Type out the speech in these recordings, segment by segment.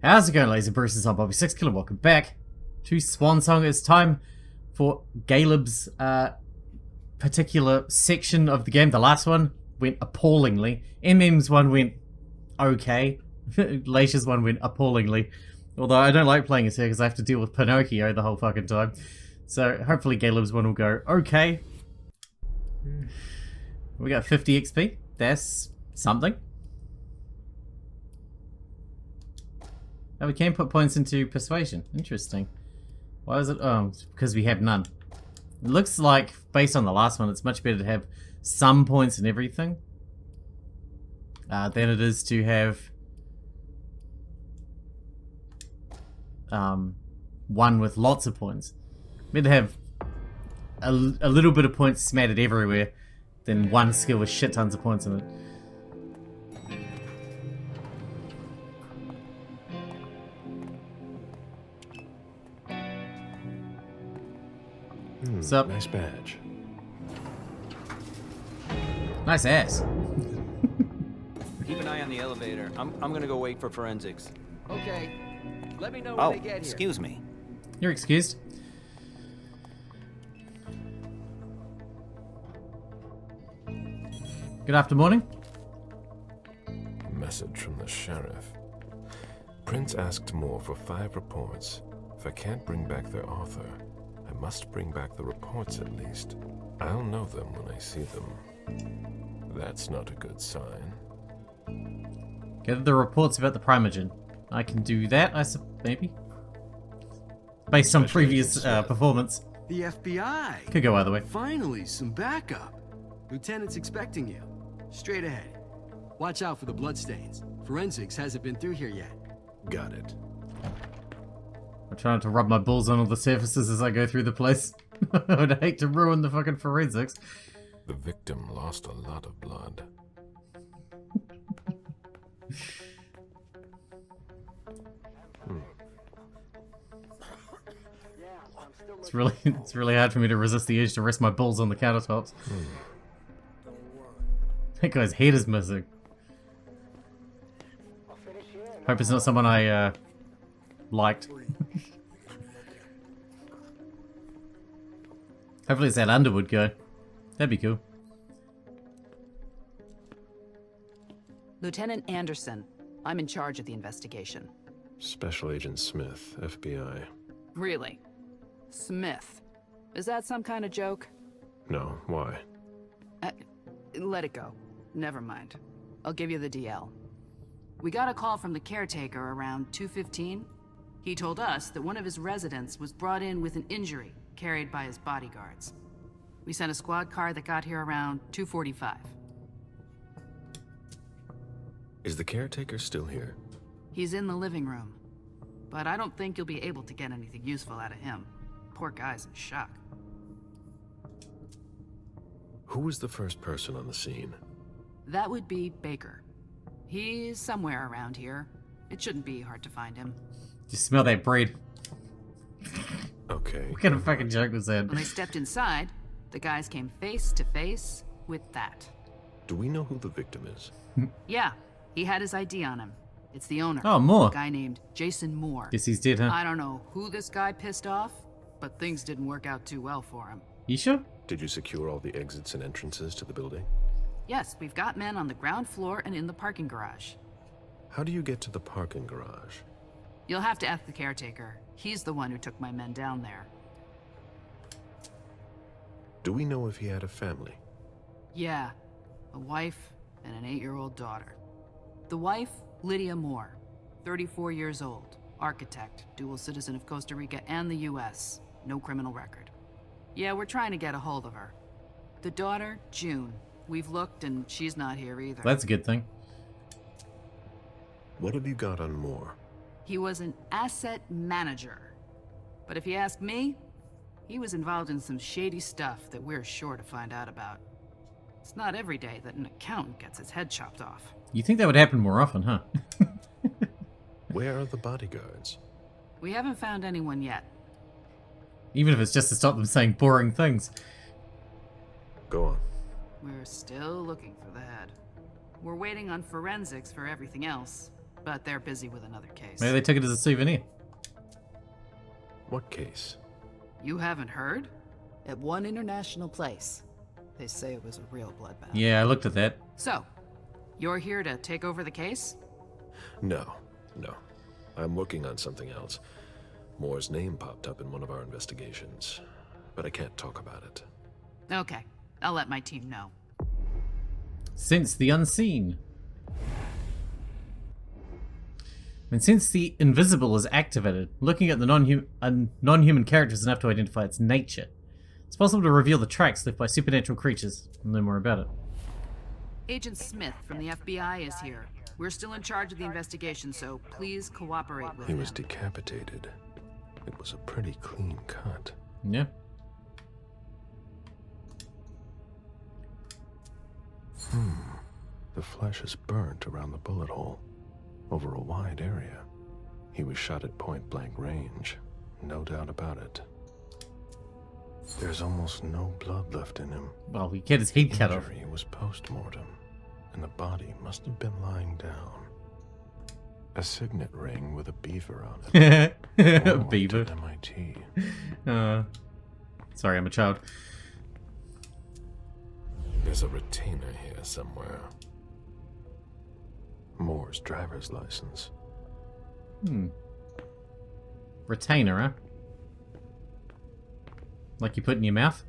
How's it going, Laser Bruces? I'm Bobby Sixkilla. Welcome back to Swansong. It's time for Caleb's particular section of the game. The last one went appallingly. MM's one went okay. Leisha's one went appallingly. Although I don't like playing as her because I have to deal with Pinocchio the whole fucking time. So hopefully Caleb's one will go okay. We got 50 XP. That's something. Oh, we can put points into persuasion. Interesting. Why is it? Oh, it's because we have none. It looks like, based on the last one, it's much better to have some points in everything than it is to have one with lots of points. Better to have a little bit of points smattered everywhere than one skill with shit tons of points in it. What's up? Nice badge. Nice ass. Keep an eye on the elevator. I'm gonna go wait for forensics. Okay. Let me know when they get here. Excuse me. You're excused. Good afternoon. Message from the sheriff. Prince asked more for 5 reports. If I can't bring back their author, I must bring back the reports at least. I'll know them when I see them. That's not a good sign. Gather the reports about the Primogen. I can do that, maybe? Based on previous performance. The FBI. Could go either way. Finally, some backup. Lieutenant's expecting you. Straight ahead. Watch out for the bloodstains. Forensics hasn't been through here yet. Got it. I'm trying to rub my balls on all the surfaces as I go through the place. I would hate to ruin the fucking forensics. The victim lost a lot of blood. It's really hard for me to resist the urge to rest my balls on the countertops. That guy's head is missing. Hope it's not someone I liked. Hopefully it's that Underwood guy. That'd be cool. Lieutenant Anderson, I'm in charge of the investigation. Special Agent Smith, FBI. Really? Smith? Is that some kind of joke? No, why? Let it go. Never mind. I'll give you the DL. We got a call from the caretaker around 2:15. He told us that one of his residents was brought in with an injury carried by his bodyguards. We sent a squad car that got here around 2:45. Is the caretaker still here? He's in the living room, but I don't think you'll be able to get anything useful out of him. Poor guy's in shock. Who was the first person on the scene? That would be Baker. He's somewhere around here. It shouldn't be hard to find him. Just smell that bread. Okay. What kind of fucking joke was that? When they stepped inside, the guys came face to face with that. Do we know who the victim is? Yeah, he had his ID on him. It's the owner. Oh, Moore. A guy named Jason Moore. Guess he's dead, huh? I don't know who this guy pissed off, but things didn't work out too well for him. You sure? Did you secure all the exits and entrances to the building? Yes, we've got men on the ground floor and in the parking garage. How do you get to the parking garage? You'll have to ask the caretaker. He's the one who took my men down there. Do we know if he had a family? Yeah, a wife and an 8-year-old daughter. The wife, Lydia Moore, 34 years old, architect, dual citizen of Costa Rica and the US, no criminal record. Yeah, we're trying to get a hold of her. The daughter, June. We've looked and she's not here either. That's a good thing. What have you got on Moore? He was an asset manager. But if you ask me, he was involved in some shady stuff that we're sure to find out about. It's not every day that an accountant gets his head chopped off. You think that would happen more often, huh? Where are the bodyguards? We haven't found anyone yet. Even if it's just to stop them saying boring things. Go on. We're still looking for the head. We're waiting on forensics for everything else. but they're busy with another case. Maybe they took it as a souvenir. What case? You haven't heard? At one international place. They say it was a real bloodbath. Yeah, I looked at that. So, you're here to take over the case? No. I'm working on something else. Moore's name popped up in one of our investigations, but I can't talk about it. Okay, I'll let my team know. Sense the unseen. And since the invisible is activated, looking at the non-human character is enough to identify its nature. It's possible to reveal the tracks left by supernatural creatures and learn more about it. Agent Smith from the FBI is here. We're still in charge of the investigation, so please cooperate with He him. was decapitated. It was a pretty clean cut. Yeah. The flesh is burnt around the bullet hole, over a wide area. He was shot at point-blank range, no doubt about it. There's almost no blood left in him. Well, he get his head cut off. Injury was post-mortem, and the body must have been lying down. A signet ring with a beaver on it. A Oh, beaver. to MIT. Sorry, I'm a child. There's a retainer here somewhere. Moore's driver's license. Retainer, huh? Like you put in your mouth?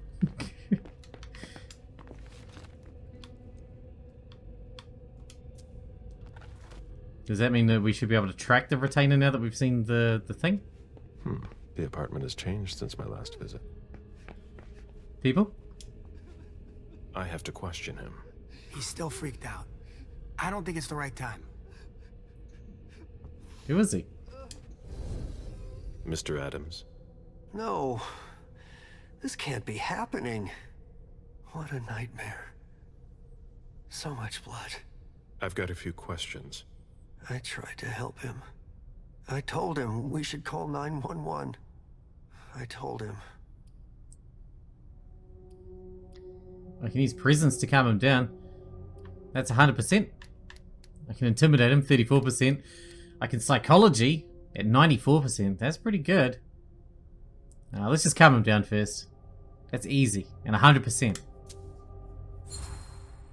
Does that mean that we should be able to track the retainer now that we've seen the thing? The apartment has changed since my last visit. People? I have to question him. He's still freaked out. I don't think it's the right time. Who is he? Mr. Adams? No. This can't be happening. What a nightmare. So much blood. I've got a few questions. I tried to help him. I told him we should call 911. I told him. I can use presence to calm him down. That's 100%. I can intimidate him, 34%. I can psychology at 94%. That's pretty good. Let's just calm him down first. That's easy. And 100%.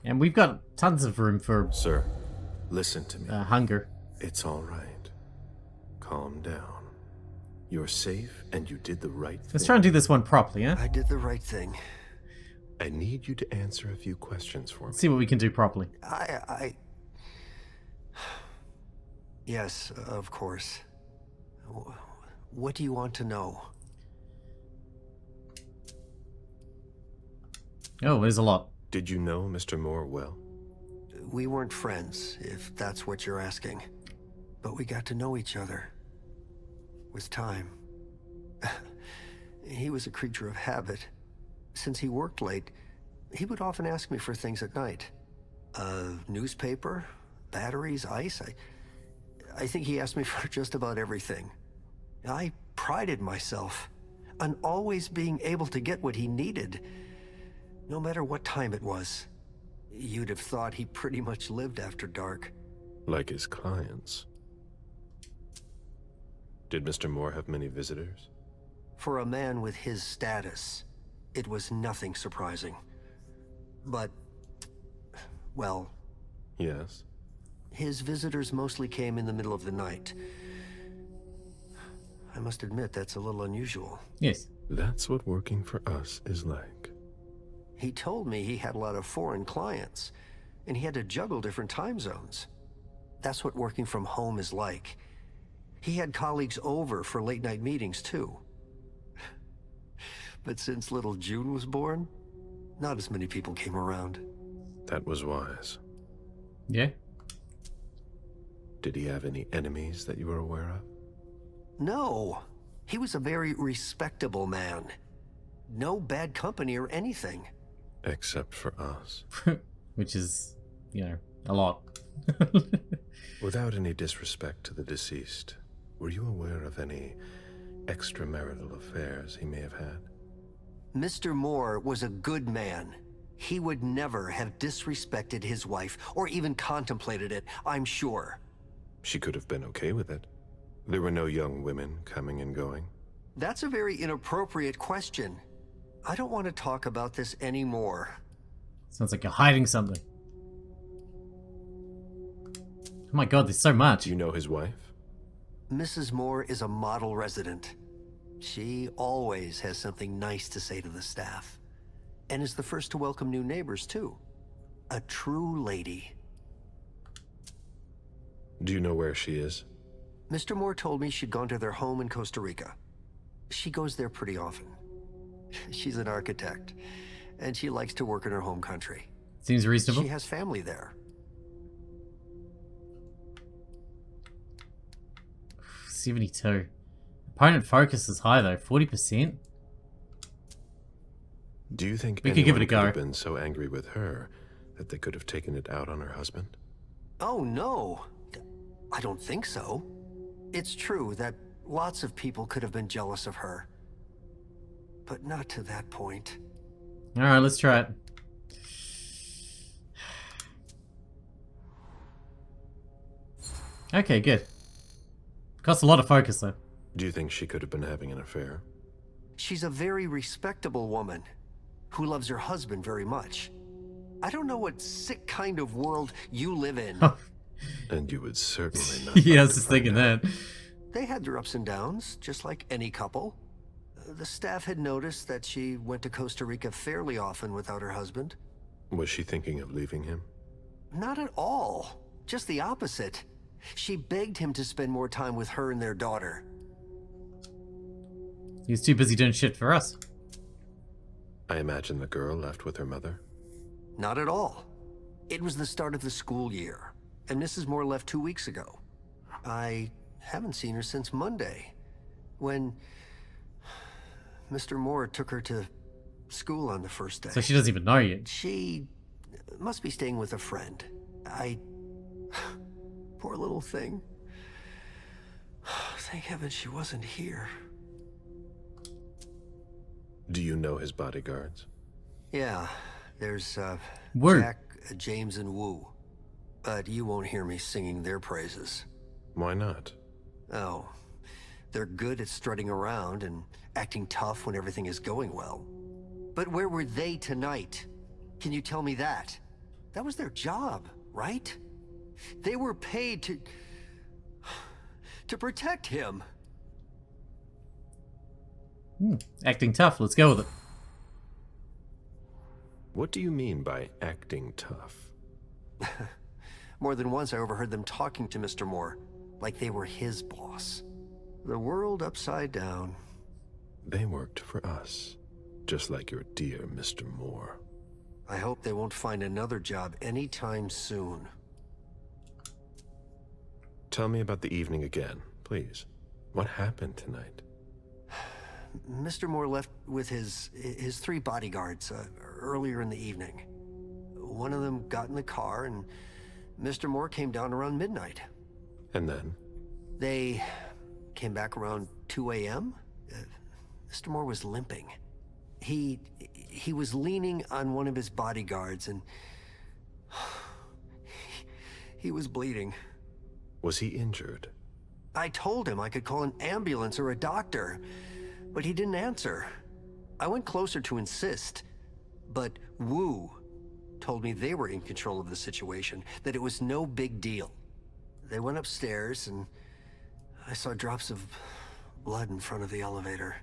And we've got tons of room for Sir, listen to me. hunger. It's all right. Calm down. You're safe and you did the right thing. Let's try and do this one properly, huh? I did the right thing. I need you to answer a few questions for me. Let's see what we can do properly. Yes, of course. What do you want to know? Oh, there's a lot. Did you know Mr. Moore well? We weren't friends, if that's what you're asking. But we got to know each other. With time. He was a creature of habit. Since he worked late, he would often ask me for things at night. A newspaper, batteries, ice. I think he asked me for just about everything. I prided myself on always being able to get what he needed, no matter what time it was. You'd have thought he pretty much lived after dark. Like his clients. Did Mr. Moore have many visitors? For a man with his status, it was nothing surprising. But, well, Yes. his visitors mostly came in the middle of the night. I must admit that's a little unusual. Yes. That's what working for us is like. He told me he had a lot of foreign clients, and he had to juggle different time zones. That's what working from home is like. He had colleagues over for late-night meetings, too. But since little June was born, not as many people came around. That was wise. Yeah. Did he have any enemies that you were aware of? No, he was a very respectable man. No bad company or anything. Except for us. Which is, you know, a lot. Without any disrespect to the deceased, were you aware of any extramarital affairs he may have had? Mr. Moore was a good man. He would never have disrespected his wife, or even contemplated it, I'm sure. She could have been okay with it. There were no young women coming and going. That's a very inappropriate question. I don't want to talk about this anymore. Sounds like you're hiding something. Oh my god, there's so much. Do you know his wife? Mrs. Moore is a model resident. She always has something nice to say to the staff. And is the first to welcome new neighbors, too. A true lady. Do you know where she is? Mr. Moore told me she'd gone to their home in Costa Rica. She goes there pretty often. She's an architect, and she likes to work in her home country. Seems reasonable. She has family there. 72. Opponent focus is high though, 40%. Do you think We could give it a anyone could go. have been so angry with her that they could have taken it out on her husband? Oh, no. I don't think so. It's true that lots of people could have been jealous of her. But not to that point. Alright, let's try it. Okay, good. Costs a lot of focus though. Do you think she could have been having an affair? She's a very respectable woman who loves her husband very much. I don't know what sick kind of world you live in. And you would certainly not. Yeah, I like was to just find thinking out. that. They had their ups and downs, just like any couple. The staff had noticed that she went to Costa Rica fairly often without her husband. Was she thinking of leaving him? Not at all. Just the opposite. She begged him to spend more time with her and their daughter. He was too busy doing shit for us. I imagine the girl left with her mother. Not at all. It was the start of the school year, and Mrs. Moore left 2 weeks ago. I haven't seen her since Monday, when Mr. Moore took her to school on the first day. So she doesn't even know yet. She must be staying with a friend. Poor little thing. Thank heaven she wasn't here. Do you know his bodyguards? Yeah, there's Woo. Jack, James, and Wu. But you won't hear me singing their praises. Why not? Oh, they're good at strutting around and acting tough when everything is going well. But where were they tonight? Can you tell me that? That was their job, right? They were paid to protect him. Acting tough, let's go with it. What do you mean by acting tough? More than once I overheard them talking to Mr. Moore, like they were his boss. The world upside down. They worked for us, just like your dear Mr. Moore. I hope they won't find another job anytime soon. Tell me about the evening again, please. What happened tonight? Mr. Moore left with his 3 bodyguards earlier in the evening. One of them got in the car, and Mr. Moore came down around midnight. And then? They came back around 2 a.m. Mr. Moore was limping. He was leaning on one of his bodyguards, and he was bleeding. Was he injured? I told him I could call an ambulance or a doctor, but he didn't answer. I went closer to insist, but Wu told me they were in control of the situation, that it was no big deal. They went upstairs, and I saw drops of blood in front of the elevator.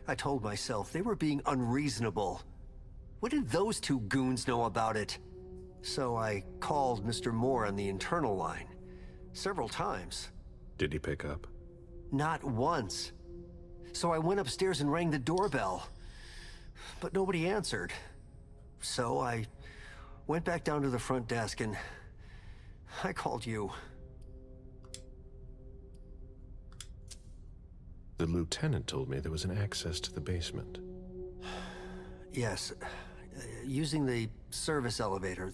I told myself they were being unreasonable. What did those 2 goons know about it? So I called Mr. Moore on the internal line several times. Did he pick up? Not once. So I went upstairs and rang the doorbell, but nobody answered. So I went back down to the front desk and I called you. The lieutenant told me there was an access to the basement. Yes, using the service elevator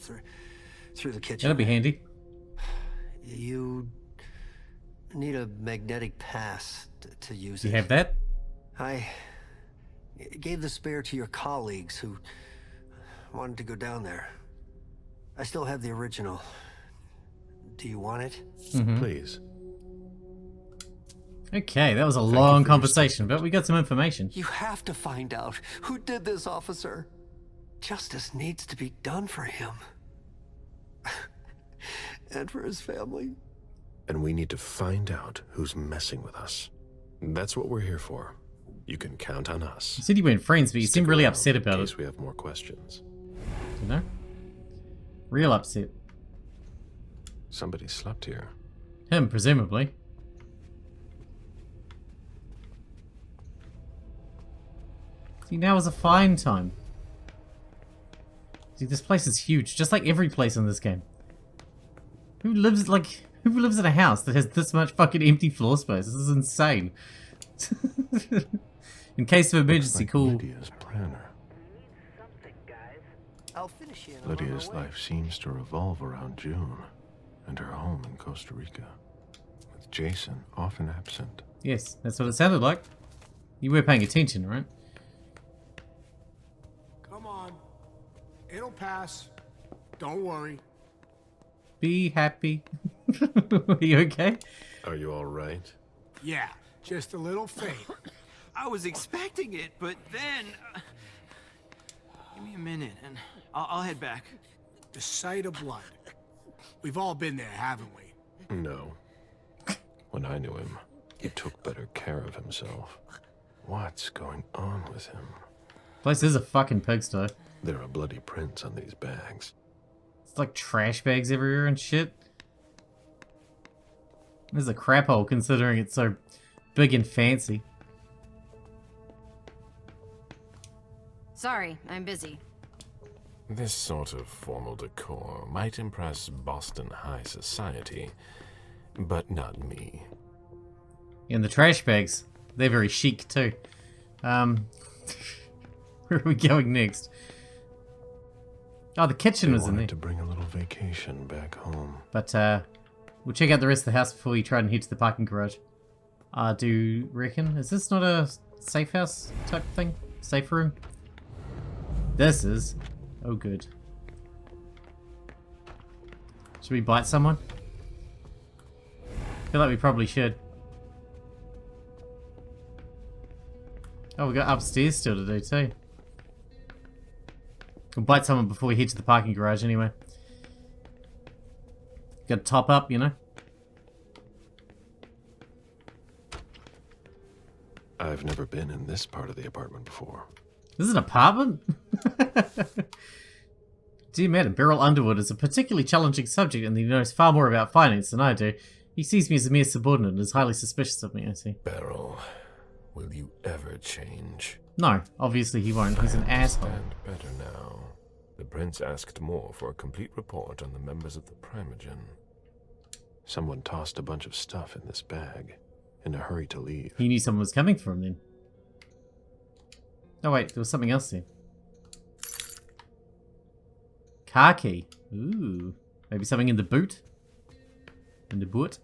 through the kitchen. That'll be handy. You need a magnetic pass to use You it. have that? I gave the spare to your colleagues who wanted to go down there. I still have the original. Do you want it? Please. Okay, that was a you long for your conversation, but we got some information. You have to find out who did this, officer. Justice needs to be done for him. And for his family. And we need to find out who's messing with us. That's what we're here for. You can count on us. You said you weren't friends, but you Stick seemed really around upset in about case it. we have more questions. You know? Real upset. Somebody slept here. Him, presumably. See, now is a fine time. See, this place is huge, just like every place in this game. Who lives in a house that has this much fucking empty floor space? This is insane. In case of emergency, call. Lydia's planner. I'll finish you in a Lydia's little way. life seems to revolve around June and her home in Costa Rica, with Jason often absent. Yes, that's what it sounded like. You were paying attention, right? Come on. It'll pass. Don't worry. Be happy. Are you okay? Are you all right? Yeah, just a little faint. I was expecting it, but then... give me a minute, and I'll head back. The sight of blood. We've all been there, haven't we? No. When I knew him, he took better care of himself. What's going on with him? Place is a fucking pigsty. There are bloody prints on these bags. It's like trash bags everywhere and shit. This is a crap hole considering it's so big and fancy. Sorry, I'm busy. This sort of formal decor might impress Boston high society, but not me. And the trash bags, they're very chic too. Where are we going next? Oh, the kitchen They was in wanted there. to bring a little vacation back home. But we'll check out the rest of the house before we try and head to the parking garage. Do you reckon? Is this not a safe house type thing? Safe room? This is. Oh, good. Should we bite someone? I feel like we probably should. Oh, we got upstairs still to do too. We'll bite someone before we head to the parking garage anyway. Got to top up, you know? I've never been in this part of the apartment before. This is an apartment? Dear Madam, Beryl Underwood is a particularly challenging subject and he knows far more about finance than I do. He sees me as a mere subordinate and is highly suspicious of me, I see. Beryl, will you ever change? No, obviously he won't. He's an asshole. Understand better now. The prince asked more for a complete report on the members of the Primogen. Someone tossed a bunch of stuff in this bag, in a hurry to leave. He knew someone was coming for him then. Oh wait, there was something else there. Car key. Ooh. Maybe something in the boot? In the boot?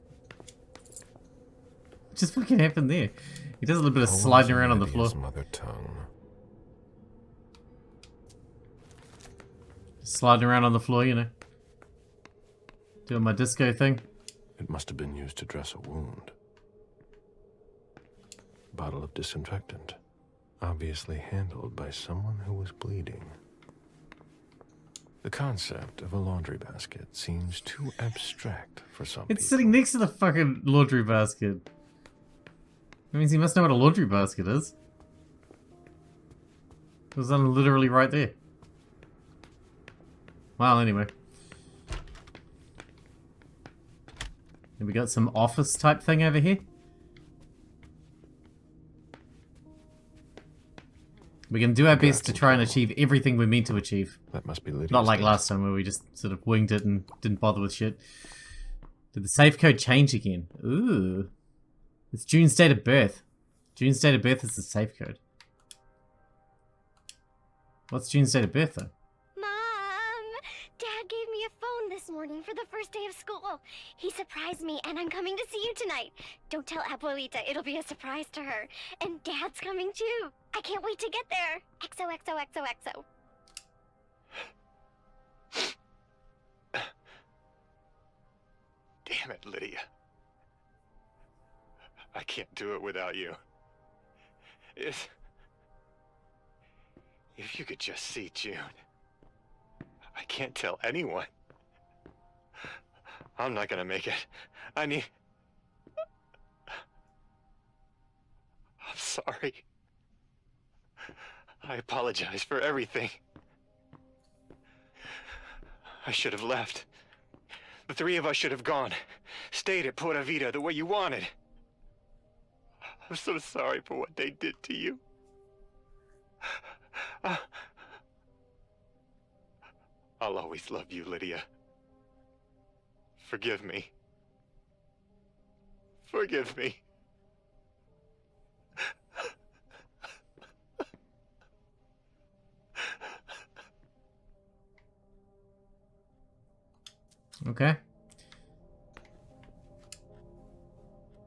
What just fucking happened there? He does a little bit of sliding around on the floor. Lydia's mother tongue. Sliding around on the floor, you know. Doing my disco thing. It must have been used to dress a wound. Bottle of disinfectant. Obviously handled by someone who was bleeding. The concept of a laundry basket seems too abstract for some people. It's sitting next to the fucking laundry basket. That means he must know what a laundry basket is. It was on literally right there. Well, anyway. And we got some office type thing over here. We're going to do our best to try and achieve everything we're meant to achieve. That must be Lydia's Not like desk. last time where we just sort of winged it and didn't bother with shit. Did the safe code change again? Ooh. It's June's date of birth. June's date of birth is the safe code. What's June's date of birth though? Mom! Dad gave me a phone this morning for the first day of school. He surprised me and I'm coming to see you tonight. Don't tell Abuelita, it'll be a surprise to her. And Dad's coming too. I can't wait to get there. XOXOXOXO. Damn it, Lydia. I can't do it without you. If you could just see June. I can't tell anyone. I'm not gonna make it. I'm sorry. I apologize for everything. I should have left. The three of us should have gone. Stayed at Pura Vida the way you wanted. I'm so sorry for what they did to you. I'll always love you, Lydia. Forgive me. Forgive me. Okay.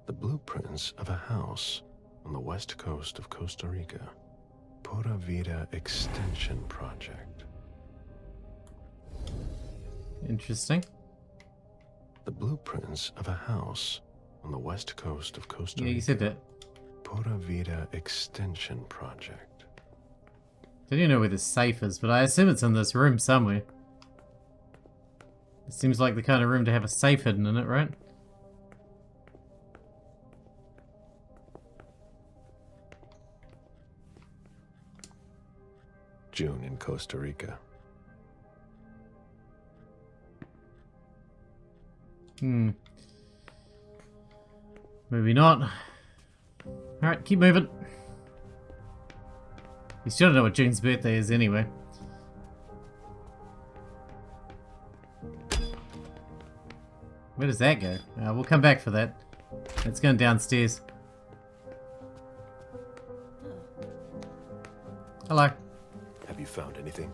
The blueprints of a house on the west coast of Costa Rica. Pura Vida Extension Project. Interesting. The blueprints of a house on the west coast of Costa Rica. Yeah, you said that. Pura Vida Extension Project. Don't even know where the safe is, but I assume it's in this room somewhere. It seems like the kind of room to have a safe hidden in it, right? June in Costa Rica. Maybe not. Alright, keep moving. You still don't know what June's birthday is anyway. Where does that go? We'll come back for that. It's going downstairs. Hello. Have you found anything?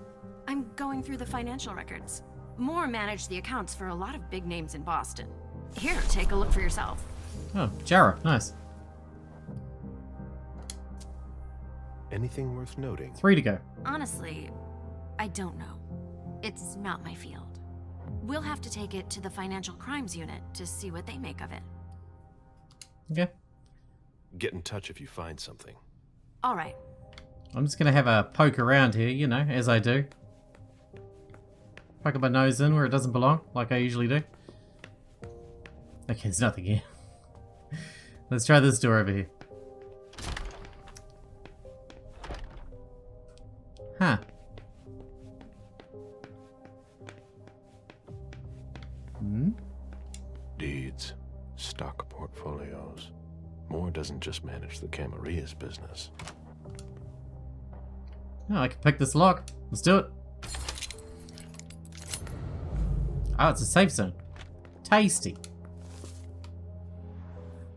I'm going through the financial records. Moore managed the accounts for a lot of big names in Boston. Here, take a look for yourself. Oh, Jara. Nice. Anything worth noting? 3 to go. Honestly, I don't know. It's not my field. We'll have to take it to the financial crimes unit to see what they make of it. Okay. Get in touch if you find something. All right. I'm just going to have a poke around here, you know, as I do. Poke my nose in where it doesn't belong, like I usually do. Okay, there's nothing here. Let's try this door over here. Huh. Deeds, stock portfolios. Moore doesn't just manage the Camarilla's business. Oh, I can pick this lock. Let's do it. Oh, it's a safe zone. Tasty.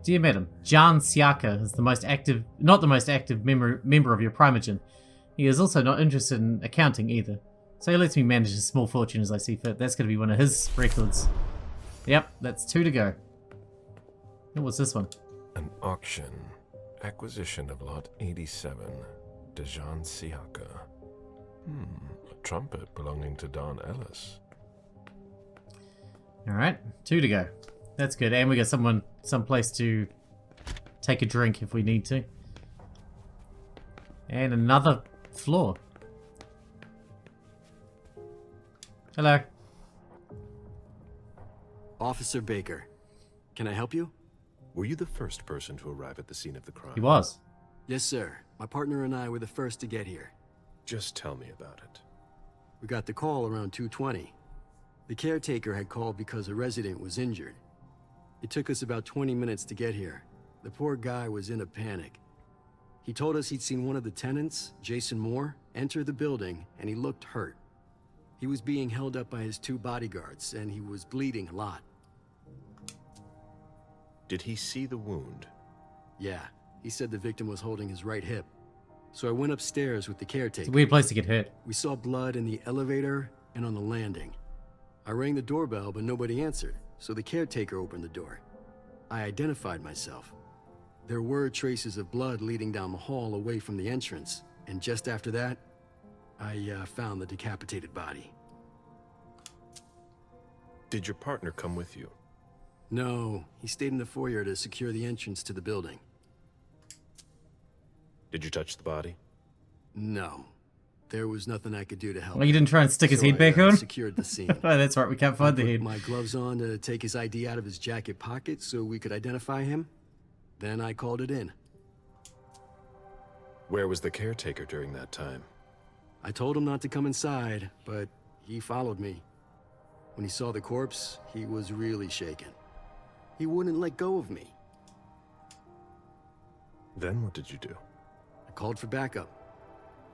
Dear Madam, Jan Siaka is the most active, not the most active member of your Primogen. He is also not interested in accounting either. So he lets me manage a small fortune as I see fit. That's going to be one of his records. Yep, that's 2 to go. Oh, what's this one? An auction. Acquisition of lot 87. Dejan Siaka. A trumpet belonging to Don Ellis. Alright, 2 to go. That's good. And we got someplace to take a drink if we need to. And another floor. Hello. Officer Baker, can I help you? Were you the first person to arrive at the scene of the crime? He was. Yes, sir. My partner and I were the first to get here. Just tell me about it. We got the call around 2:20. The caretaker had called because a resident was injured. It took us about 20 minutes to get here. The poor guy was in a panic. He told us he'd seen one of the tenants, Jason Moore, enter the building, and he looked hurt. He was being held up by his 2 bodyguards, and he was bleeding a lot. Did he see the wound? Yeah, he said the victim was holding his right hip. So I went upstairs with the caretaker. It's a weird place to get hurt. We saw blood in the elevator and on the landing. I rang the doorbell, but nobody answered, so the caretaker opened the door. I identified myself. There were traces of blood leading down the hall away from the entrance, and just after that, I found the decapitated body. Did your partner come with you? No, he stayed in the foyer to secure the entrance to the building. Did you touch the body? No. There was nothing I could do to help. Well, you didn't try and stick his So head back I on? secured the scene. Oh, that's right, we can't find the Put head. my gloves on to take his ID out of his jacket pocket so we could identify him. Then I called it in. Where was the caretaker during that time? I told him not to come inside, but he followed me. When he saw the corpse, he was really shaken. He wouldn't let go of me. Then what did you do? I called for backup.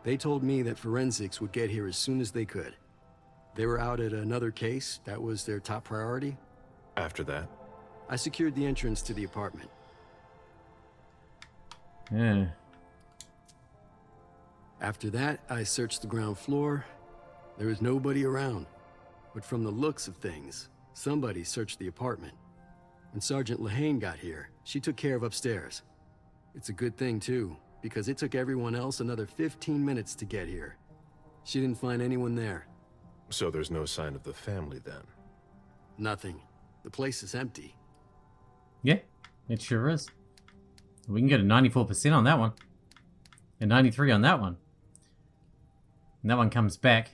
They told me that forensics would get here as soon as they could. They were out at another case. That was their top priority. After that? I secured the entrance to the apartment. Yeah. After that, I searched the ground floor. There was nobody around. But from the looks of things, somebody searched the apartment. When Sergeant Lehane got here, she took care of upstairs. It's a good thing, too, because it took everyone else another 15 minutes to get here. She didn't find anyone there. So there's no sign of the family then? Nothing. The place is empty. Yeah, it sure is. We can get a 94% on that one. And 93 on that one. And that one comes back.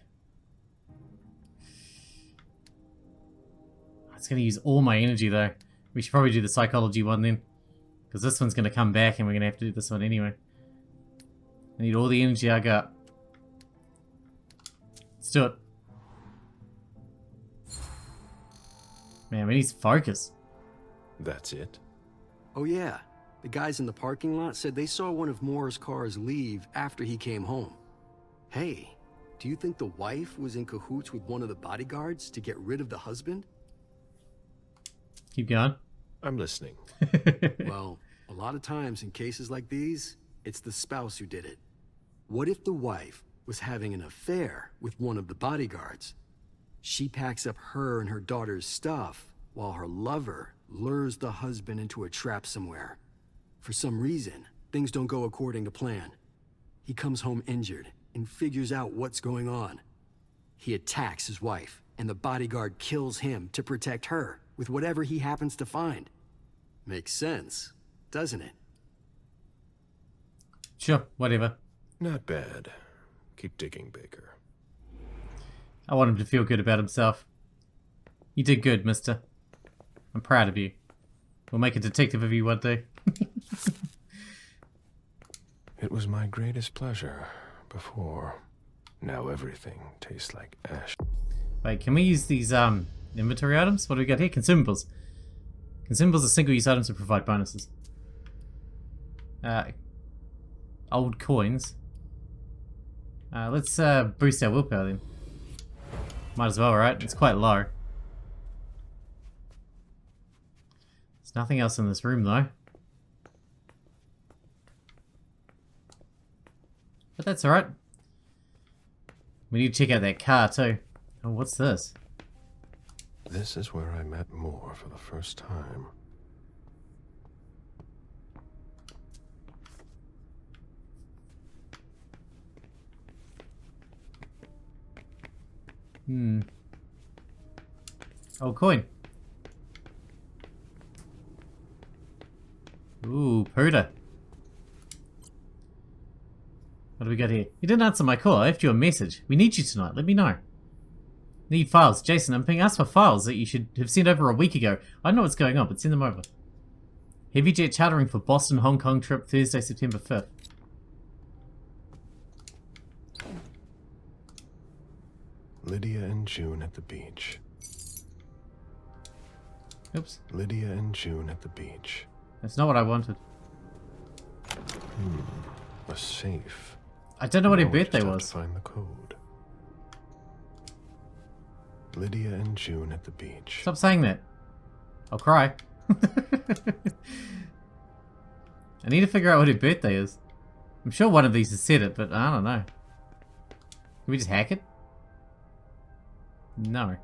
It's going to use all my energy though. We should probably do the psychology one then. Because this one's going to come back and we're going to have to do this one anyway. I need all the energy I got. Let's do it. Man, we need focus. That's it? Oh yeah, the guys in the parking lot said they saw one of Moore's cars leave after he came home. Hey, do you think the wife was in cahoots with one of the bodyguards to get rid of the husband? Keep going. I'm listening. Well, a lot of times in cases like these, it's the spouse who did it. What if the wife was having an affair with one of the bodyguards? She packs up her and her daughter's stuff while her lover lures the husband into a trap somewhere. For some reason, things don't go according to plan. He comes home injured and figures out what's going on. He attacks his wife, and the bodyguard kills him to protect her with whatever he happens to find. Makes sense, doesn't it? Sure, whatever. Not bad. Keep digging, Baker. I want him to feel good about himself. You did good, mister. I'm proud of you. We'll make a detective of you one day. It was my greatest pleasure before. Now everything tastes like ash. Wait, can we use these inventory items? What do we got here? Consumables. Consumables are single-use items that provide bonuses. Old coins. Let's boost our willpower then. Might as well, right? It's quite low. There's nothing else in this room though. But that's alright. We need to check out that car too. Oh, what's this? This is where I met Moore for the first time. Oh, coin. Ooh, Puda. What do we got here? You didn't answer my call. I left you a message. We need you tonight. Let me know. Need files. Jason, I'm being asked for files that you should have sent over a week ago. I don't know what's going on, but send them over. Heavy jet chartering for Boston, Hong Kong trip Thursday, September 5th. Lydia and June at the beach. Oops. Lydia and June at the beach. That's not what I wanted. A safe. I don't know what her Now we birthday just have was. to find the code. Lydia and June at the beach. Stop saying that. I'll cry. I need to figure out what her birthday is. I'm sure one of these has said it, but I don't know. Can we just hack it? No.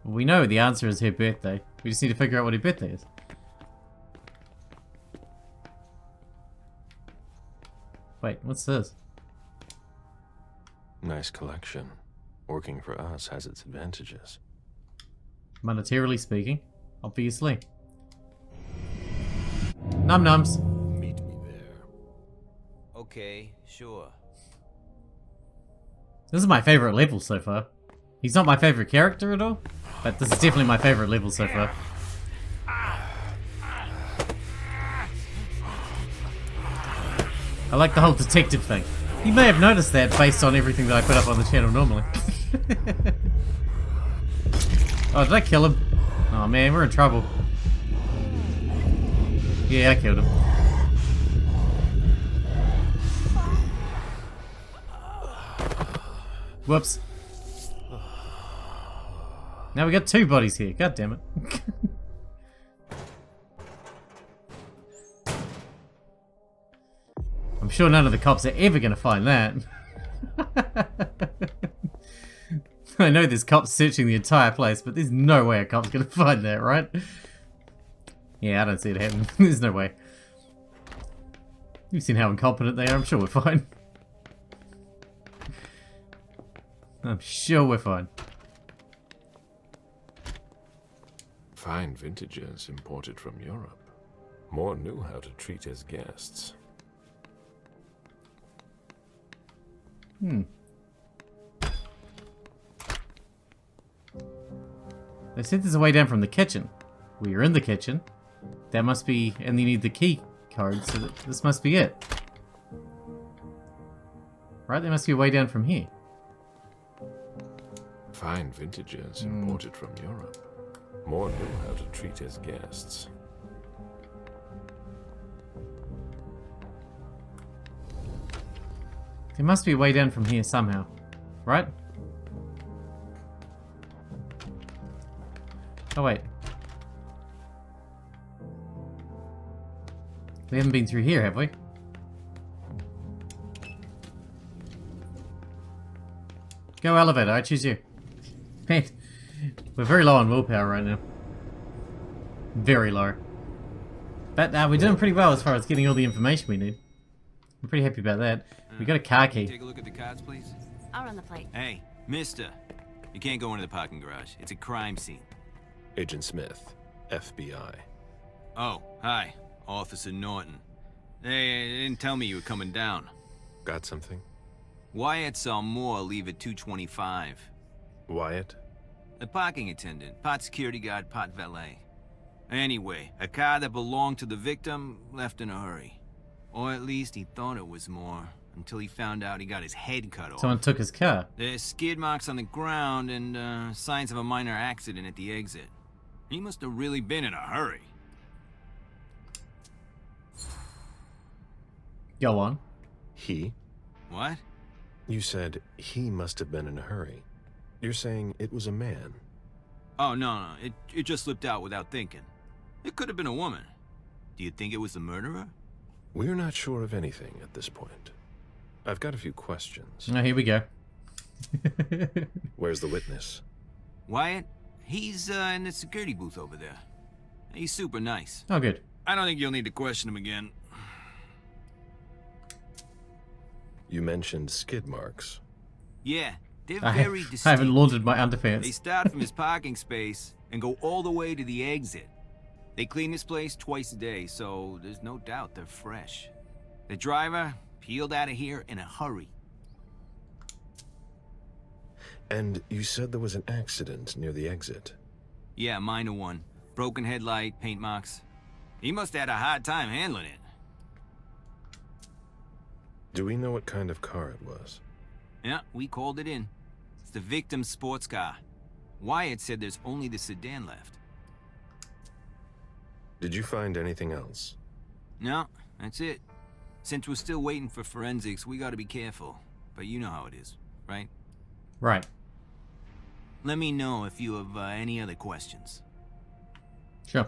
We know the answer is her birthday. We just need to figure out what her birthday is. Wait, what's this? Nice collection. Working for us has its advantages. Monetarily speaking, obviously. Num nums. Meet me there. Okay, sure. This is my favorite level so far. He's not my favorite character at all, but this is definitely my favorite level so far. I like the whole detective thing. You may have noticed that based on everything that I put up on the channel normally. Oh, did I kill him? Oh man, we're in trouble. Yeah, I killed him. Whoops. Now we got 2 bodies here. God damn it. I'm sure none of the cops are ever gonna find that. I know there's cops searching the entire place, but there's no way a cop's gonna find that, right? Yeah, I don't see it happening. There's no way. You've seen how incompetent they are. I'm sure we're fine. I'm sure we're fine. Fine vintages imported from Europe. More knew how to treat his guests. They said there's a way down from the kitchen. We are in the kitchen. That must be, and you need the key code, so this must be it. Right, there must be a way down from here. Fine vintages imported from Europe. More knew how to treat his guests. There must be a way down from here somehow. Right? Oh wait. We haven't been through here, have we? Go elevator, I choose you. Man, we're very low on willpower right now. Very low. But we're doing pretty well as far as getting all the information we need. I'm pretty happy about that. We got a car key. Take a look at the cards, please. I'll run the plate. Hey, mister. You can't go into the parking garage. It's a crime scene. Agent Smith, FBI. Oh, hi. Officer Norton. They didn't tell me you were coming down. Got something? Wyatt saw Moore leave at 2:25. Wyatt? The parking attendant, part security guard, part valet. Anyway, a car that belonged to the victim left in a hurry. Or at least he thought it was Moore, until he found out he got his head cut off. Someone took his car. There's skid marks on the ground and signs of a minor accident at the exit. He must have really been in a hurry. Go on. He? What? You said he must have been in a hurry. You're saying it was a man. Oh, no. It just slipped out without thinking. It could have been a woman. Do you think it was the murderer? We're not sure of anything at this point. I've got a few questions. Oh, here we go. Where's the witness? Wyatt? He's in the security booth over there. He's super nice. Oh, good. I don't think you'll need to question him again. You mentioned skid marks. Yeah, they're I very distinct. haven't laundered my underpants. They start from his parking space and go all the way to the exit. They clean this place twice a day, so there's no doubt they're fresh. The driver peeled out of here in a hurry. And you said there was an accident near the exit. Yeah, minor one. Broken headlight, paint marks. He must have had a hard time handling it. Do we know what kind of car it was? Yeah, we called it in. It's the victim's sports car. Wyatt said there's only the sedan left. Did you find anything else? No, that's it. Since we're still waiting for forensics, we gotta be careful. But you know how it is, right? Right. Let me know if you have any other questions. Sure.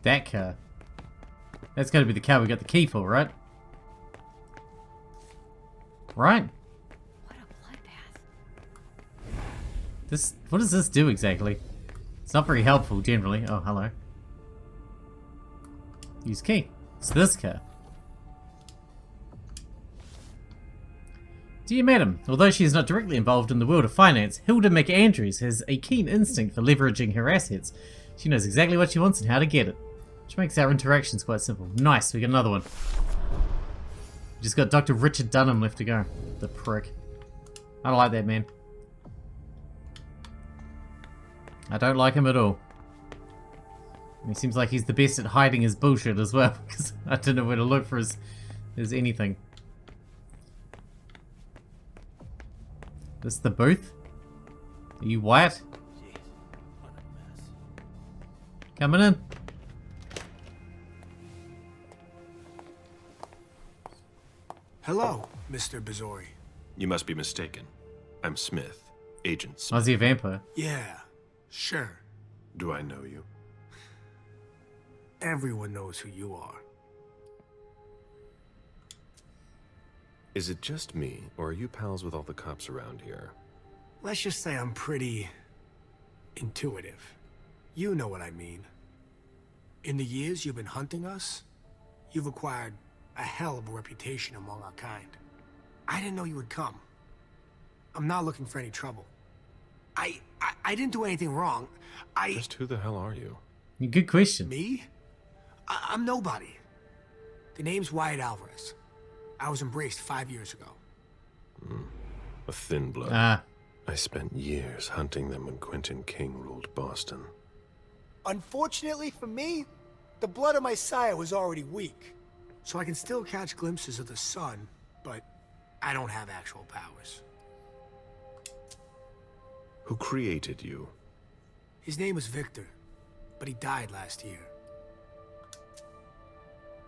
That car. That's gotta be the car we got the key for, right? Right. What a bloodbath. What does this do exactly? It's not very helpful generally. Oh, hello. Use key. It's this car. Dear Madam, although she is not directly involved in the world of finance, Hilda McAndrews has a keen instinct for leveraging her assets. She knows exactly what she wants and how to get it, which makes our interactions quite simple. Nice, we got another one. We just got Dr. Richard Dunham left to go. The prick. I don't like that man. I don't like him at all. He seems like he's the best at hiding his bullshit as well, because I don't know where to look for his anything. This the booth? Are you Wyatt? Coming in. Hello, Mr. Bizori. You must be mistaken. I'm Smith, Agent Oh, Smith. is he a vampire? Yeah, sure. Do I know you? Everyone knows who you are. Is it just me, or are you pals with all the cops around here? Let's just say I'm pretty intuitive. You know what I mean. In the years you've been hunting us, you've acquired a hell of a reputation among our kind. I didn't know you would come. I'm not looking for any trouble. I didn't do anything wrong. Just who the hell are you? Good question. Me? I'm nobody. The name's Wyatt Alvarez. I was embraced 5 years ago. A thin blood. Ah. I spent years hunting them when Quentin King ruled Boston. Unfortunately for me, the blood of my sire was already weak. So I can still catch glimpses of the sun, but I don't have actual powers. Who created you? His name was Victor, but he died last year.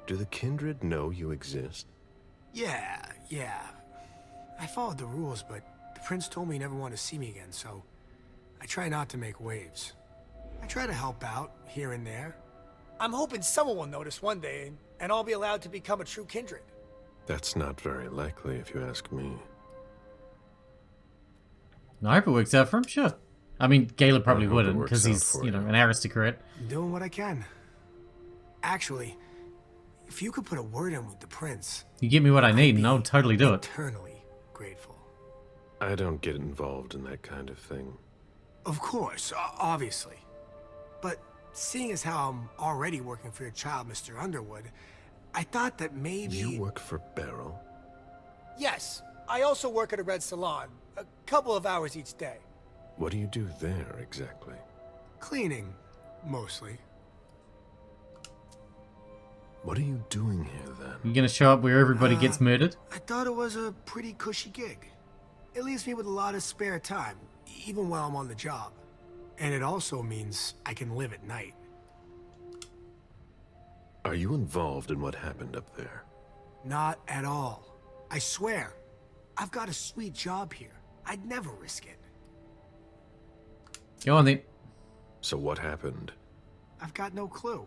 Do the kindred know you exist? Yeah. I followed the rules, but the prince told me he never wanted to see me again, so I try not to make waves. I try to help out, here and there. I'm hoping someone will notice one day, and I'll be allowed to become a true kindred. That's not very likely, if you ask me. I hope it works out for him, sure. I mean, Caleb probably I hope it wouldn't, works because out he's, for you know, you. an aristocrat. I'm doing what I can. Actually, if you could put a word in with the prince... You get me what I need, and I'll totally do it. Eternally grateful. I don't get involved in that kind of thing. Of course, obviously. But seeing as how I'm already working for your child, Mr. Underwood, I thought that maybe... You work for Beryl? Yes, I also work at a red salon, a couple of hours each day. What do you do there, exactly? Cleaning, mostly. What are you doing here, then? You gonna show up where everybody gets murdered? I thought it was a pretty cushy gig. It leaves me with a lot of spare time, even while I'm on the job. And it also means I can live at night. Are you involved in what happened up there? Not at all. I swear. I've got a sweet job here. I'd never risk it. Go on then. So what happened? I've got no clue.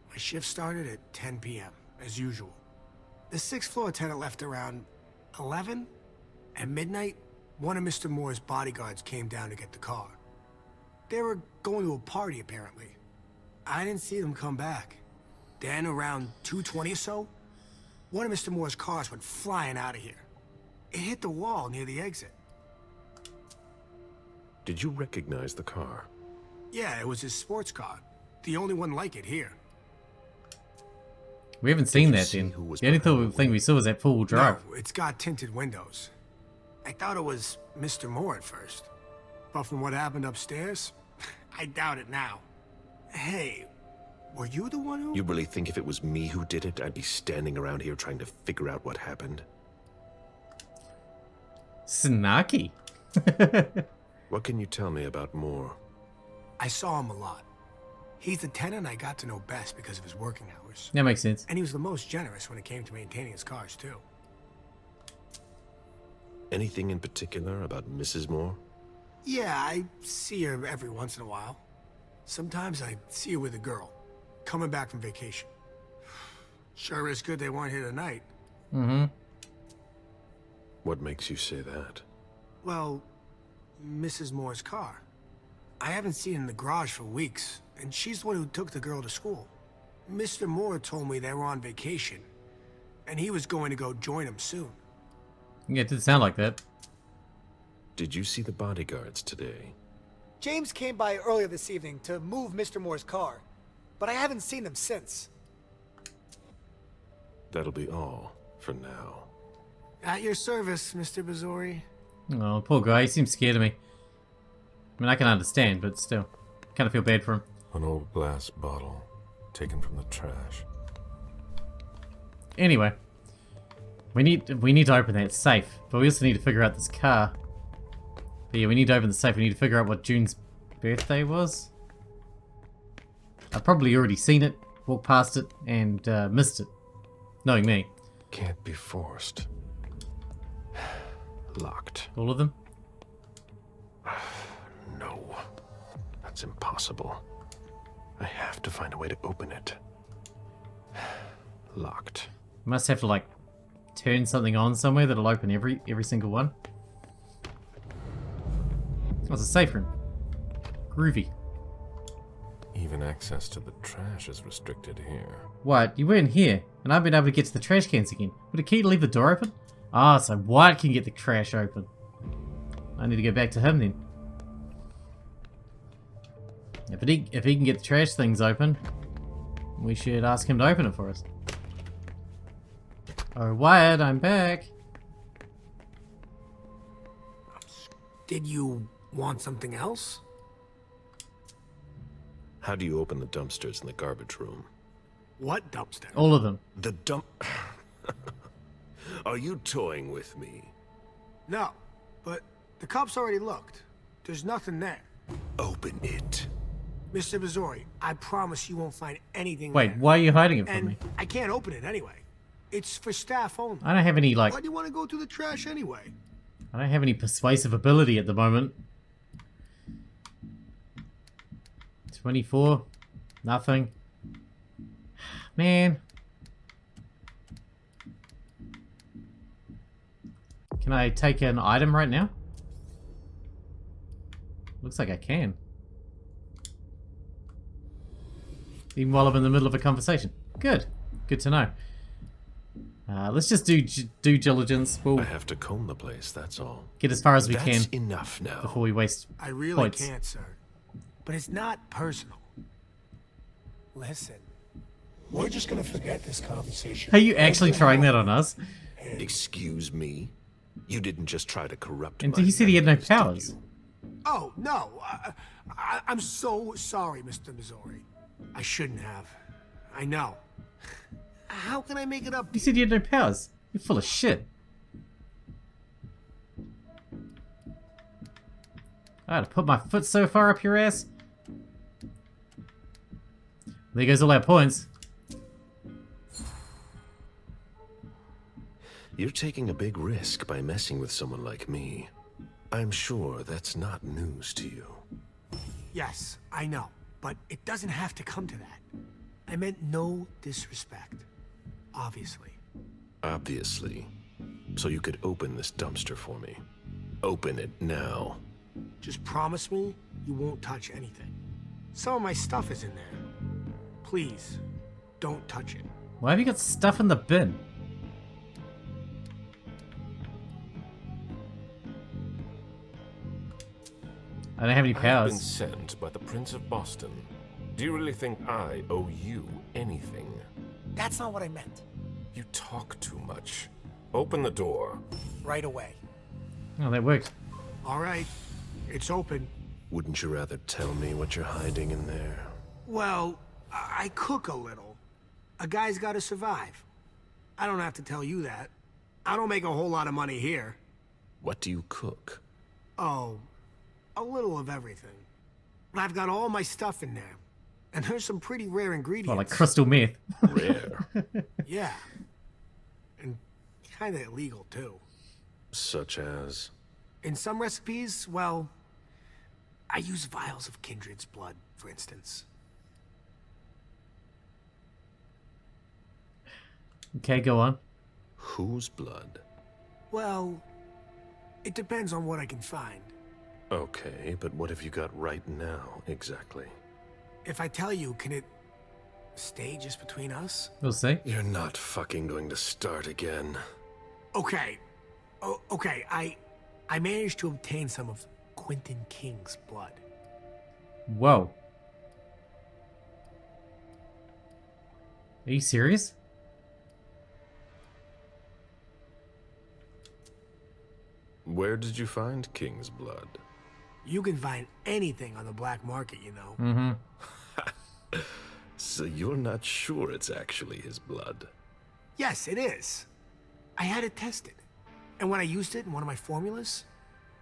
My shift started at 10 p.m., as usual. The sixth floor tenant left around 11. At midnight, one of Mr. Moore's bodyguards came down to get the car. They were going to a party, apparently. I didn't see them come back. Then, around 2:20 or so, one of Mr. Moore's cars went flying out of here. It hit the wall near the exit. Did you recognize the car? Yeah, it was his sports car. The only one like it here. We haven't seen you that see then. who was The only behind the thing we saw was that four-wheel drive. No, it's got tinted windows. I thought it was Mr. Moore at first. But from what happened upstairs, I doubt it now. Hey, were you the one who... You really think if it was me who did it, I'd be standing around here trying to figure out what happened? Snarky. What can you tell me about Moore? I saw him a lot. He's the tenant I got to know best because of his working hours. That makes sense. And he was the most generous when it came to maintaining his cars, too. Anything in particular about Mrs. Moore? Yeah, I see her every once in a while. Sometimes I see her with a girl, coming back from vacation. Sure is good they weren't here tonight. Mm-hmm. What makes you say that? Well, Mrs. Moore's car. I haven't seen it in the garage for weeks, and she's the one who took the girl to school. Mr. Moore told me they were on vacation, and he was going to go join them soon. Yeah, it did sound like that. Did you see the bodyguards today? James came by earlier this evening to move Mr. Moore's car, but I haven't seen them since. That'll be all for now. At your service, Mr. Bazori. Oh, poor guy. He seems scared of me. I mean, I can understand, but still. Kind of feel bad for him. An old glass bottle taken from the trash. Anyway. We need to open that safe, but we also need to figure out this car. But yeah, we need to open the safe. We need to figure out what June's birthday was. I've probably already seen it, walked past it, and missed it. Knowing me. Can't be forced. Locked. All of them? No. That's impossible. I have to find a way to open it. Locked. Must have to, like, turn something on somewhere that'll open every single one. Oh, it's a safe room. Groovy. Even access to the trash is restricted here. What? You weren't here, and I've been able to get to the trash cans again. Would a key to leave the door open? Ah, so White can get the trash open. I need to go back to him then. If he can get the trash things open, we should ask him to open it for us. Oh, Wyatt, I'm back. Did you want something else? How do you open the dumpsters in the garbage room? What dumpster? All of them. The dump... Are you toying with me? No, but the cops already looked. There's nothing there. Open it. Mr. Bazori, I promise you won't find anything Wait, there. why are you hiding it from And me? I can't open it anyway. It's for staff only. I don't have any, like... Why do you want to go through the trash anyway? I don't have any persuasive ability at the moment. 24. Nothing. Man. Can I take an item right now? Looks like I can. Even while I'm in the middle of a conversation. Good. Good to know. Let's just do due diligence. We'll I have to comb the place, that's all. get as far as we can That's enough now. before we waste I really points. can't, sir. But it's not personal. Listen. We're just gonna forget this conversation. Are you actually trying that on us? Excuse me? You didn't just try to corrupt And my he said he had no memories, did powers. you? Oh, no. I'm so sorry, Mr. Missouri. I shouldn't have. I know. How can I make it up? You said you had no powers. You're full of shit. I had to put my foot so far up your ass. There goes all our points. You're taking a big risk by messing with someone like me. I'm sure that's not news to you. Yes, I know. But it doesn't have to come to that. I meant no disrespect. Obviously. Obviously. So you could open this dumpster for me. Open it now. Just promise me you won't touch anything. Some of my stuff is in there. Please, don't touch it. Why have you got stuff in the bin? I don't have any I've been powers. sent by the Prince of Boston. Do you really think I owe you anything? That's not what I meant. You talk too much. Open the door. Right away. Oh, that worked. All right, it's open. Wouldn't you rather tell me what you're hiding in there? Well, I cook a little. A guy's got to survive. I don't have to tell you that. I don't make a whole lot of money here. What do you cook? Oh, a little of everything. But I've got all my stuff in there. And there's some pretty rare ingredients. Well, like crystal meth. Rare. Yeah. And kind of illegal, too. Such as? In some recipes, well, I use vials of kindred's blood, for instance. Okay, go on. Whose blood? Well, it depends on what I can find. Okay, but what have you got right now, exactly? If I tell you, can it stay just between us? We'll see. You're not fucking going to start again. Okay, Oh, okay, I managed to obtain some of Quentin King's blood. Whoa. Are you serious? Where did you find King's blood? You can find anything on the black market, you know. Mm-hmm. So you're not sure it's actually his blood? Yes, it is. I had it tested. And when I used it in one of my formulas,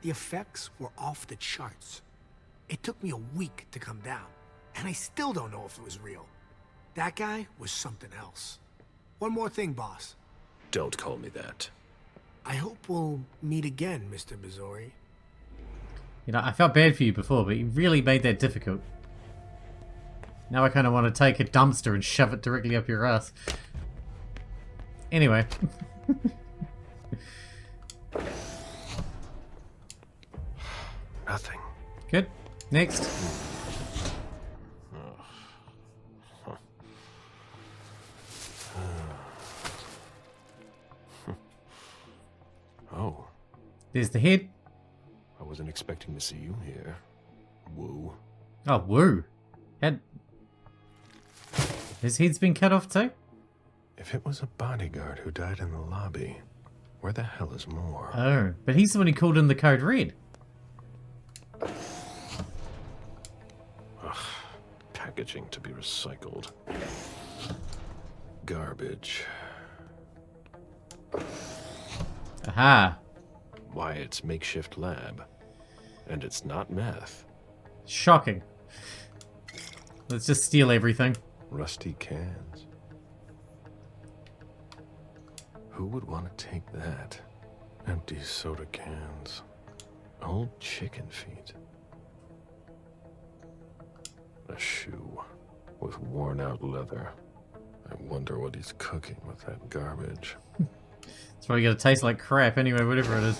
the effects were off the charts. It took me a week to come down, and I still don't know if it was real. That guy was something else. One more thing, boss. Don't call me that. I hope we'll meet again, Mr. Missouri. You know, I felt bad for you before, but you really made that difficult. Now I kind of want to take a dumpster and shove it directly up your ass. Anyway. Nothing. Good. Next. Oh. There's the head. I wasn't expecting to see you here. Woo. Oh, woo. His head's been cut off too? If it was a bodyguard who died in the lobby, where the hell is Moore? Oh, but he's the one who called in the code red. Ugh, packaging to be recycled. Garbage. Aha. Wyatt's makeshift lab. And it's not meth. Shocking. Let's just steal everything. Rusty cans. Who would want to take that? Empty soda cans. Old chicken feet. A shoe with worn out leather. I wonder what he's cooking with that garbage. It's probably gonna taste like crap anyway, whatever it is.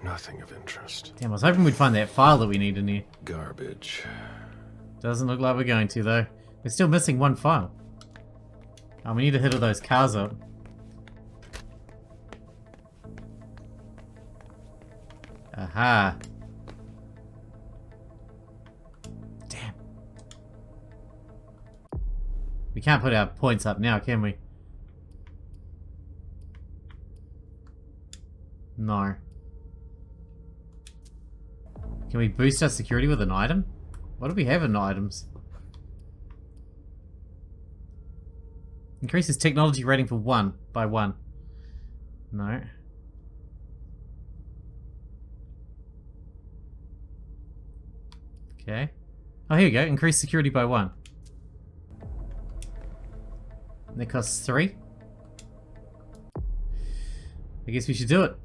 Nothing of interest. Damn, I was hoping we'd find that file that we need in here. Garbage. Doesn't look like we're going to, though. We're still missing one file. Oh, we need to hit all those cars up. Aha. Damn. We can't put our points up now, can we? No. Can we boost our security with an item? What do we have in items? Increases technology rating for 1 by 1. No. Okay. Oh, here we go. Increase security by 1. And that costs 3. I guess we should do it.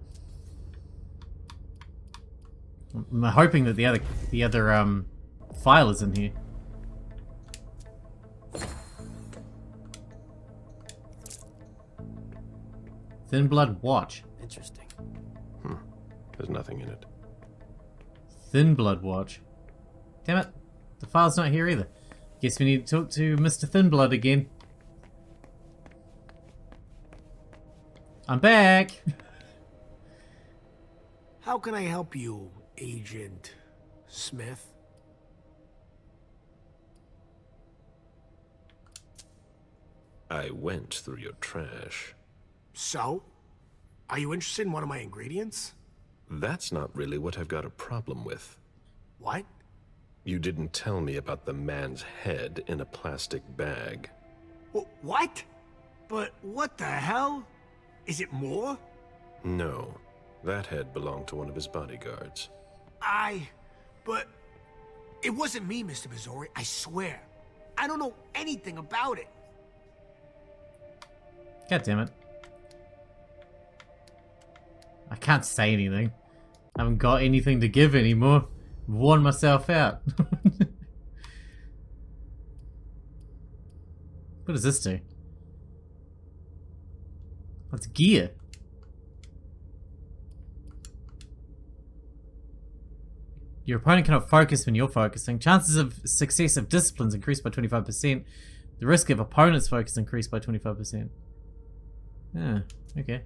I'm hoping that the other file is in here. Thin Blood Watch. Interesting. There's nothing in it. Thin Blood Watch. Damn it. The file's not here either. Guess we need to talk to Mr. Thin Blood again. I'm back! How can I help you, Agent Smith? I went through your trash. So? Are you interested in one of my ingredients? That's not really what I've got a problem with. What? You didn't tell me about the man's head in a plastic bag. What? But what the hell? Is it more? No. That head belonged to one of his bodyguards. But it wasn't me, Mr. Missouri, I swear. I don't know anything about it. God damn it. I can't say anything. I haven't got anything to give anymore. I've worn myself out. What does this do? That's gear. Your opponent cannot focus when you're focusing. Chances of success of disciplines increased by 25%. The risk of opponent's focus increased by 25%. Ah, okay.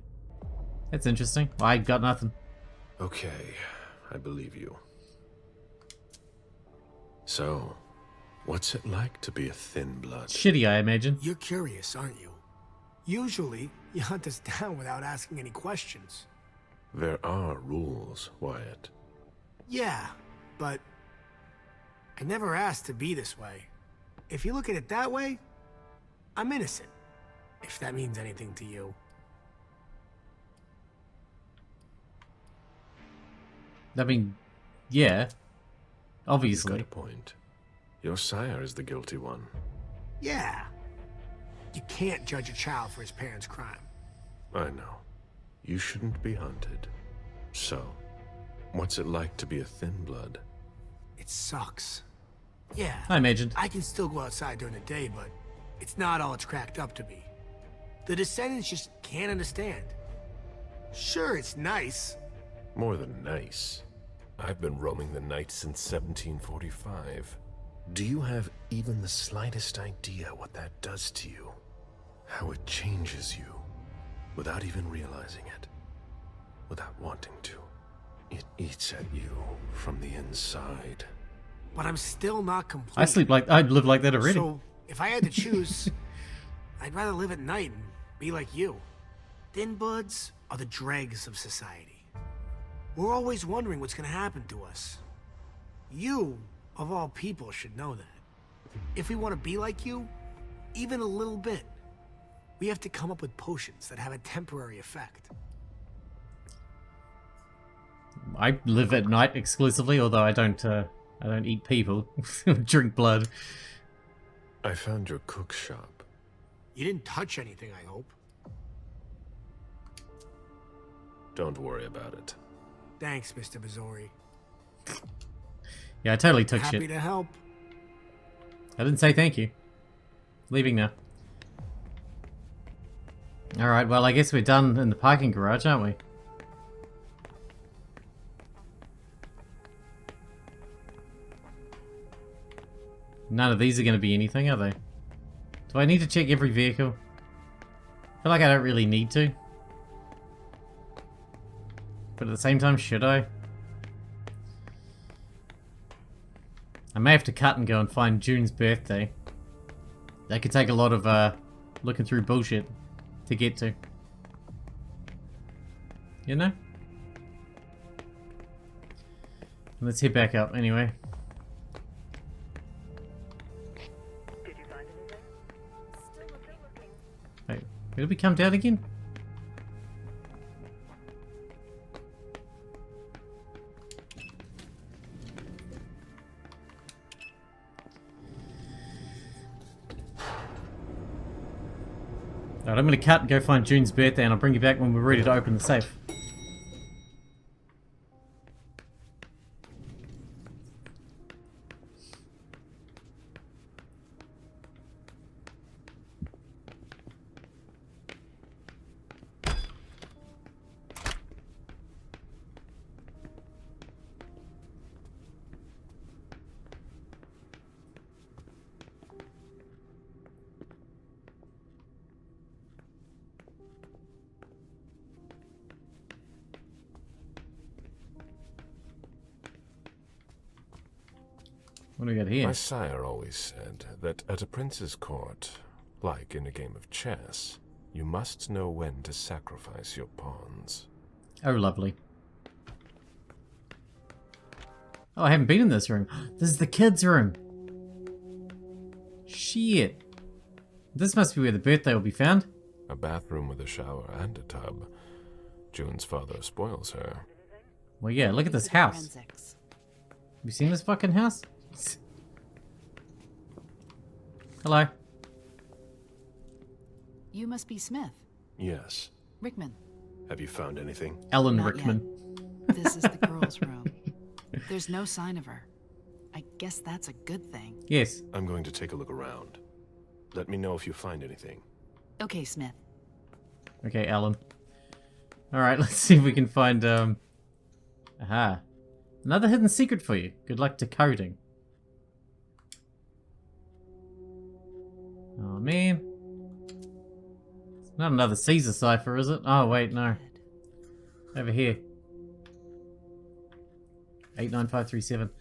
That's interesting. I got nothing. Okay, I believe you. So, what's it like to be a thin blood? Shitty, I imagine. You're curious, aren't you? Usually, you hunt us down without asking any questions. There are rules, Wyatt. Yeah, but I never asked to be this way. If you look at it that way, I'm innocent. If that means anything to you. I mean, yeah. You've got Obviously. a point. Your sire is the guilty one. Yeah. You can't judge a child for his parents' crime. I know. You shouldn't be hunted. So, what's it like to be a thin blood? It sucks. Yeah. I imagined. I can still go outside during the day, but it's not all it's cracked up to be. The descendants just can't understand. Sure, it's nice. More than nice. I've been roaming the night since 1745. Do you have even the slightest idea what that does to you? How it changes you, without even realizing it, without wanting to. It eats at you from the inside. But I'm still not complete. I'd live like that already. So, if I had to choose, I'd rather live at night and be like you. Thin bloods are the dregs of society. We're always wondering what's gonna happen to us. You, of all people, should know that. If we want to be like you, even a little bit, we have to come up with potions that have a temporary effect. I live at night exclusively, although I don't eat people. Drink blood. I found your cook shop. You didn't touch anything, I hope. Don't worry about it. Thanks, Mr. Bazori. Yeah, I totally took Happy shit. to help. I didn't say thank you. Leaving now. Alright, well, I guess we're done in the parking garage, aren't we? None of these are going to be anything, are they? Do I need to check every vehicle? I feel like I don't really need to. But at the same time, should I? I may have to cut and go and find June's birthday. That could take a lot of looking through bullshit to get to. You know? Let's head back up anyway. Wait, where did we come down again? Alright, I'm gonna cut and go find June's birthday and I'll bring you back when we're ready to open the safe. What do we got here? My sire always said that at a prince's court, like in a game of chess, you must know when to sacrifice your pawns. Oh, lovely. Oh, I haven't been in this room. This is the kids' room. Shit. This must be where the birthday will be found. A bathroom with a shower and a tub. June's father spoils her. Well, yeah, look at this house. Have you seen this fucking house? Hello. You must be Smith. Yes. Rickman. Have you found anything? Alan Not Rickman. yet. This is the girls' room. There's no sign of her. I guess that's a good thing. Yes. I'm going to take a look around. Let me know if you find anything. Okay, Smith. Okay, Alan. Alright, let's see if we can find, Aha. Another hidden secret for you. Good luck decoding. Oh, man. It's not another Caesar cipher, is it? Oh, wait, no. Over here. 89537.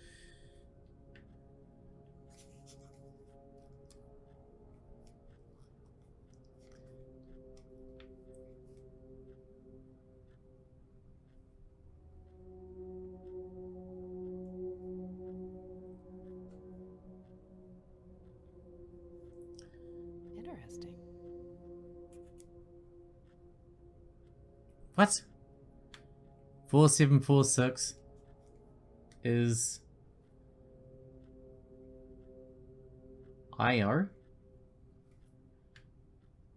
Interesting. What? 4746 is IR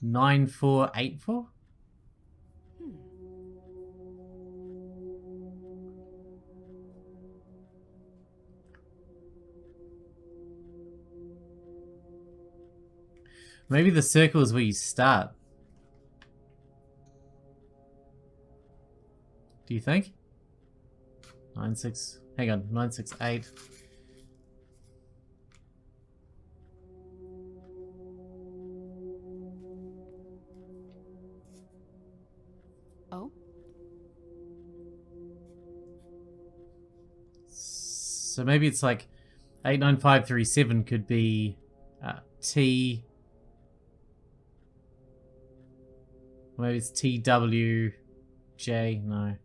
9484? Maybe the circle is where you start. Do you think? 96. Hang on. 968. Oh? So maybe it's like 89537 could be T. Maybe it's TWJ. No.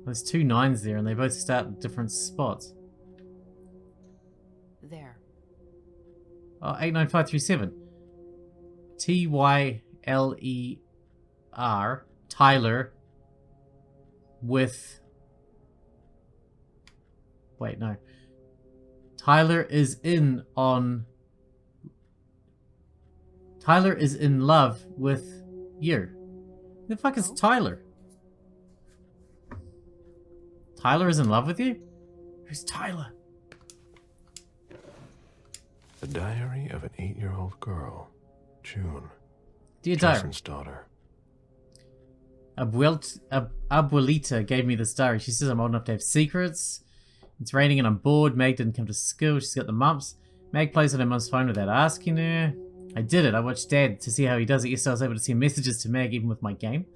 There's two 9s there, and they both start at different spots. There. Oh, 89537. TYLER. Tyler. With. Wait, no. Tyler is in love with you. Who the fuck is Tyler? Tyler is in love with you? Who's Tyler? The diary of an 8-year-old girl, June. Dear diary. Jason's daughter. Abuelita gave me this diary. She says I'm old enough to have secrets. It's raining and I'm bored. Meg didn't come to school. She's got the mumps. Meg plays on her mum's phone without asking her. I did it. I watched Dad to see how he does it. Yesterday I was able to send messages to Meg even with my game.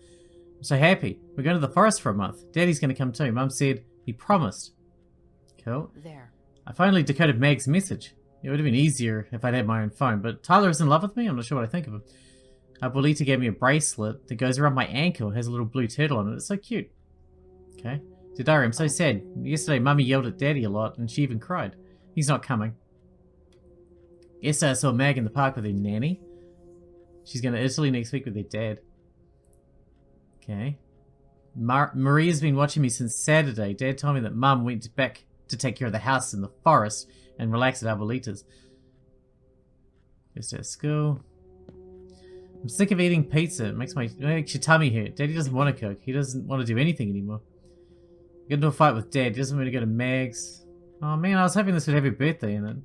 I'm so happy. We're going to the forest for a month. Daddy's going to come too. Mum said he promised. Cool. There. I finally decoded Meg's message. It would have been easier if I'd had my own phone, but Tyler is in love with me? I'm not sure what I think of him. Abuelita gave me a bracelet that goes around my ankle. It has a little blue turtle on it. It's so cute. Okay. Dear Diary, I'm so sad. Yesterday Mummy yelled at Daddy a lot and she even cried. He's not coming. Yesterday I saw Meg in the park with her nanny. She's going to Italy next week with her dad. Okay. Maria's been watching me since Saturday. Dad told me that Mum went back to take care of the house in the forest and relax at Abuelita's. Just at school. I'm sick of eating pizza. It makes your tummy hurt. Daddy doesn't want to cook. He doesn't want to do anything anymore. Get into a fight with Dad. He doesn't want me to go to Mag's. Oh man, I was hoping this would have your birthday in it.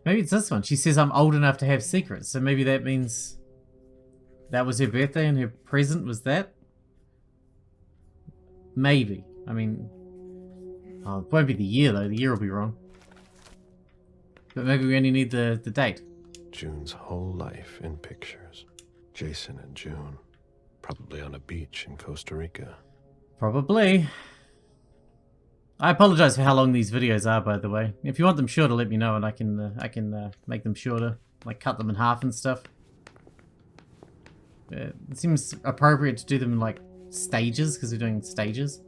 Maybe it's this one. She says I'm old enough to have secrets, so maybe that means that was her birthday and her present was that? Maybe. I mean, oh, it won't be the year though. The year will be wrong. But maybe we only need the date. June's whole life in pictures. Jason and June. Probably on a beach in Costa Rica. Probably. I apologize for how long these videos are, by the way. If you want them shorter, let me know and I can make them shorter. Like cut them in half and stuff. It seems appropriate to do them in like stages, because we're doing stages.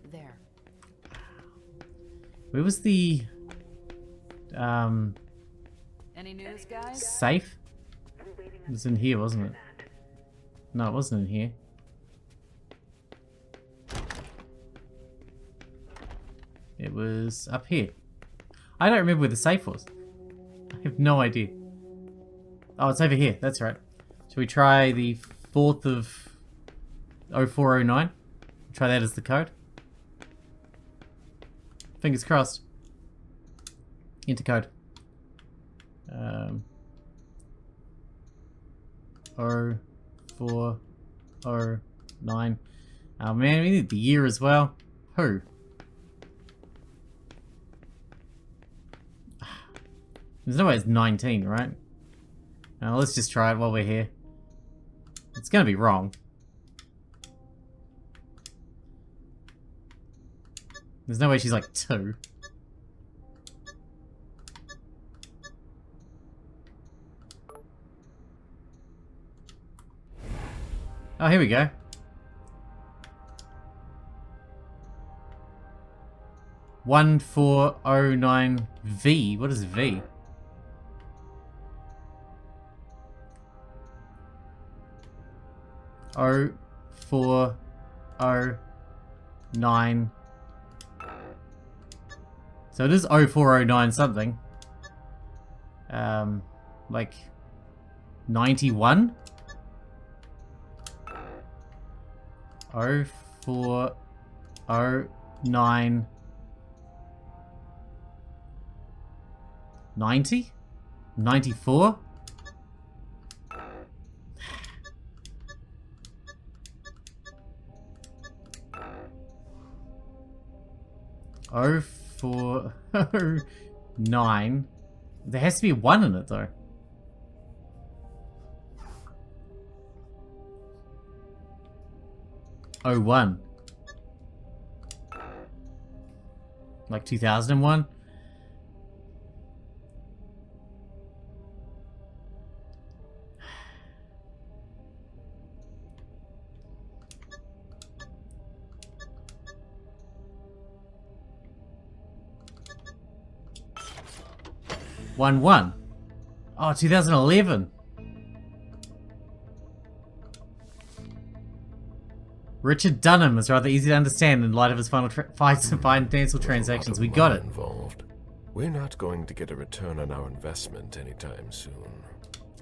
There. Where was the... Any news, guys? safe? It was in here, wasn't it? No, it wasn't in here. It was up here. I don't remember where the safe was. I have no idea. Oh, it's over here. That's right. Shall we try the 4th of 0409? Try that as the code. Fingers crossed. Enter code. 0409. Oh man, we need the year as well. Who? There's no way it's 19, right? Now, let's just try it while we're here. It's gonna be wrong. There's no way she's like 2. Oh, here we go. 1409V. What is V? O 409. So it is 0409 something. Like 91? 0409 90? 94? Oh 409. There has to be a 1 in it though. Oh 01. Like 2001? One. Oh, 2011. Richard Dunham is rather easy to understand in light of his financial transactions. We got it. Involved. We're not going to get a return on our investment anytime soon.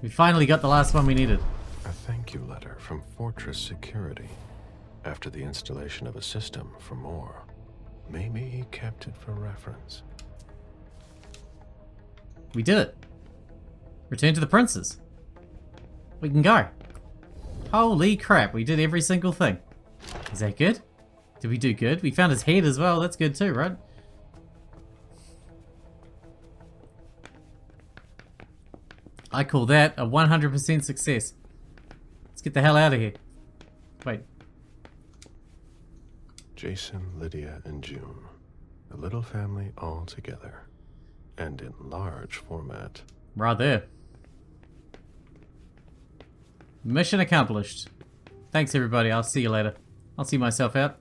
We finally got the last one we needed. A thank you letter from Fortress Security after the installation of a system for more. Maybe he kept it for reference. We did it. Return to the princes. We can go. Holy crap, we did every single thing. Is that good? Did we do good? We found his head as well. That's good too, right? I call that a 100% success. Let's get the hell out of here. Wait. Jason, Lydia, and June. A little family all together. And in large format. Right there. Mission accomplished. Thanks everybody, I'll see you later. I'll see myself out.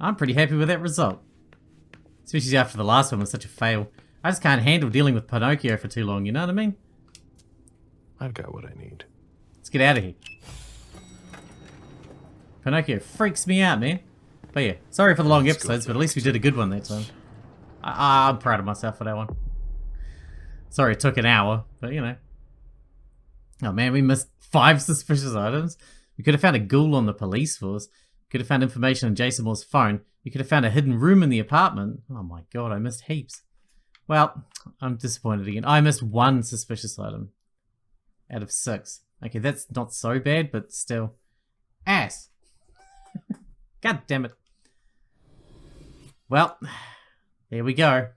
I'm pretty happy with that result. Especially after the last one was such a fail. I just can't handle dealing with Pinocchio for too long, you know what I mean? I've got what I need. Let's get out of here. Pinocchio freaks me out, man. But yeah, sorry for the long episodes, but at least we did a good one that time. I'm proud of myself for that one. Sorry it took an hour, but you know. Oh man, we missed 5 suspicious items. We could have found a ghoul on the police force. We could have found information on Jason Moore's phone. We could have found a hidden room in the apartment. Oh my god, I missed heaps. Well, I'm disappointed again. I missed 1 suspicious item out of 6. Okay, that's not so bad, but still. Ass! God damn it. Well, there we go.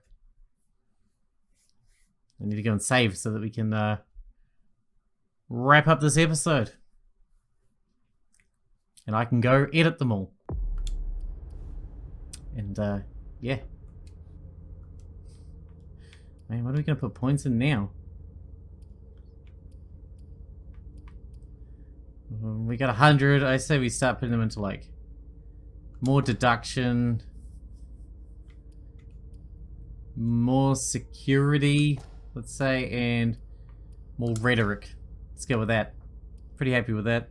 I need to go and save so that we can wrap up this episode. And I can go edit them all. And yeah. Man, what are we going to put points in now? We got 100. I say we start putting them into like more deduction, more security, let's say, and more rhetoric. Let's go with that. Pretty happy with that.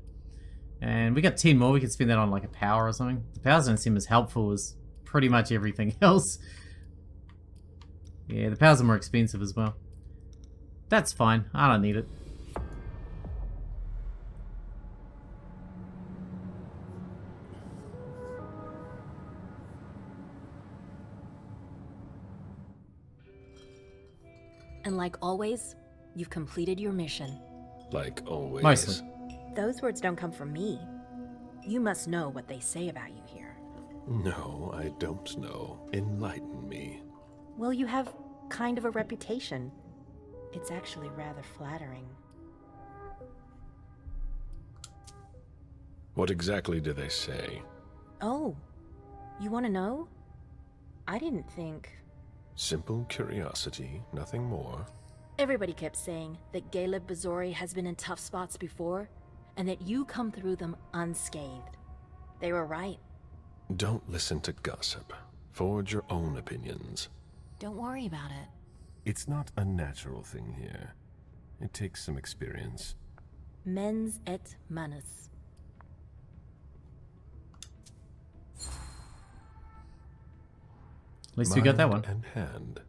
And we got 10 more. We could spend that on like a power or something. The powers don't seem as helpful as pretty much everything else. Yeah, the powers are more expensive as well. That's fine. I don't need it. And like always, you've completed your mission. Like always. Mostly. Those words don't come from me. You must know what they say about you here. No, I don't know. Enlighten me. Well, you have kind of a reputation. It's actually rather flattering. What exactly do they say? Oh, you want to know? I didn't think... Simple curiosity, nothing more. Everybody kept saying that Caleb Bazori has been in tough spots before, and that you come through them unscathed. They were right. Don't listen to gossip. Forge your own opinions. Don't worry about it. It's not a natural thing here. It takes some experience. Mens et manus. At least we got that one. Mind and hand.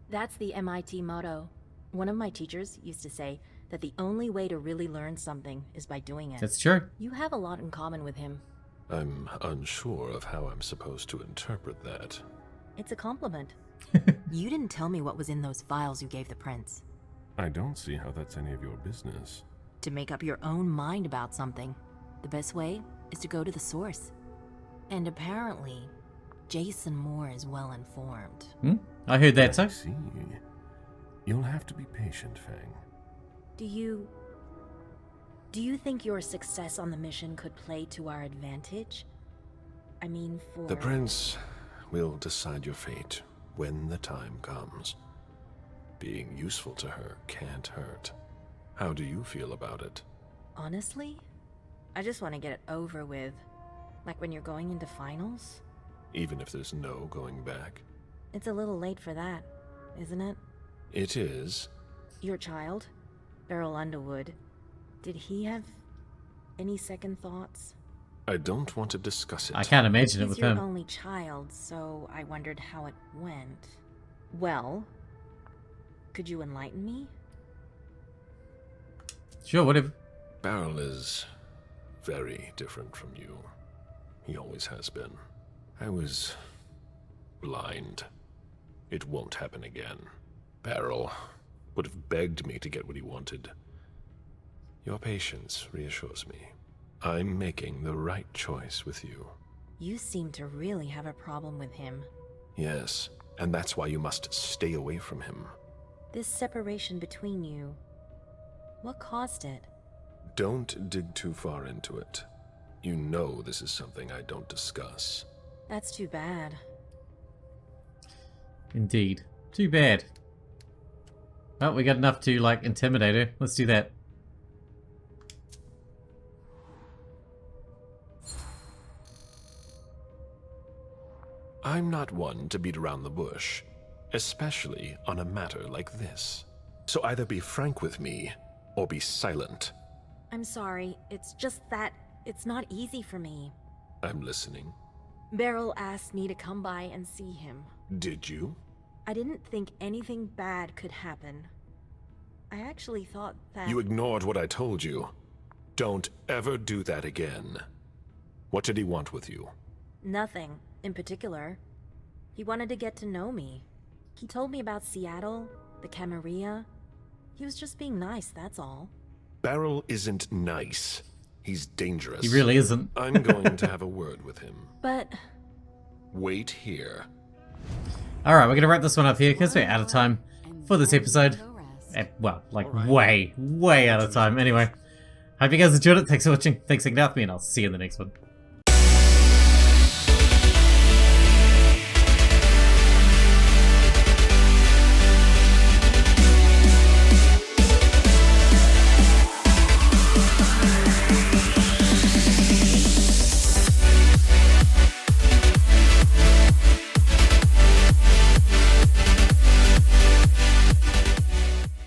That's the MIT motto. One of my teachers used to say that the only way to really learn something is by doing it. That's true. You have a lot in common with him. I'm unsure of how I'm supposed to interpret that. It's a compliment. You didn't tell me what was in those files you gave the prince. I don't see how that's any of your business. To make up your own mind about something, the best way is to go to the source. And apparently, Jason Moore is well informed. I heard that I too. see. You'll have to be patient, Fang. Do you think your success on the mission could play to our advantage? I mean, for... The prince will decide your fate when the time comes. Being useful to her can't hurt. How do you feel about it? Honestly, I just want to get it over with. Like when you're going into finals. Even if there's no going back? It's a little late for that, isn't it? It is. Your child, Beryl Underwood, did he have any second thoughts? I don't want to discuss it. I can't imagine it He's with your him. only child, so I wondered how it went. Well, could you enlighten me? Sure, whatever. Beryl is very different from you. He always has been. I was blind. It won't happen again. Beryl would have begged me to get what he wanted. Your patience reassures me. I'm making the right choice with you. You seem to really have a problem with him. Yes, and that's why you must stay away from him. This separation between you, what caused it? Don't dig too far into it. You know this is something I don't discuss. That's too bad. Indeed. Too bad. Well, we got enough to, like, intimidate her. Let's do that. I'm not one to beat around the bush, especially on a matter like this. So either be frank with me, or be silent. I'm sorry, it's just that it's not easy for me. I'm listening. Beryl asked me to come by and see him. Did you? I didn't think anything bad could happen. I actually thought that... You ignored what I told you. Don't ever do that again. What did he want with you? Nothing in particular. He wanted to get to know me. He told me about Seattle, the Camarilla. He was just being nice, that's all. Beryl isn't nice. He's dangerous. He really isn't. I'm going to have a word with him. But... Wait here. Alright, we're going to wrap this one up here because we're out of time for this episode. Well, like, way out of time. Anyway, hope you guys enjoyed it. Thanks for watching. Thanks for hanging out with me, and I'll see you in the next one.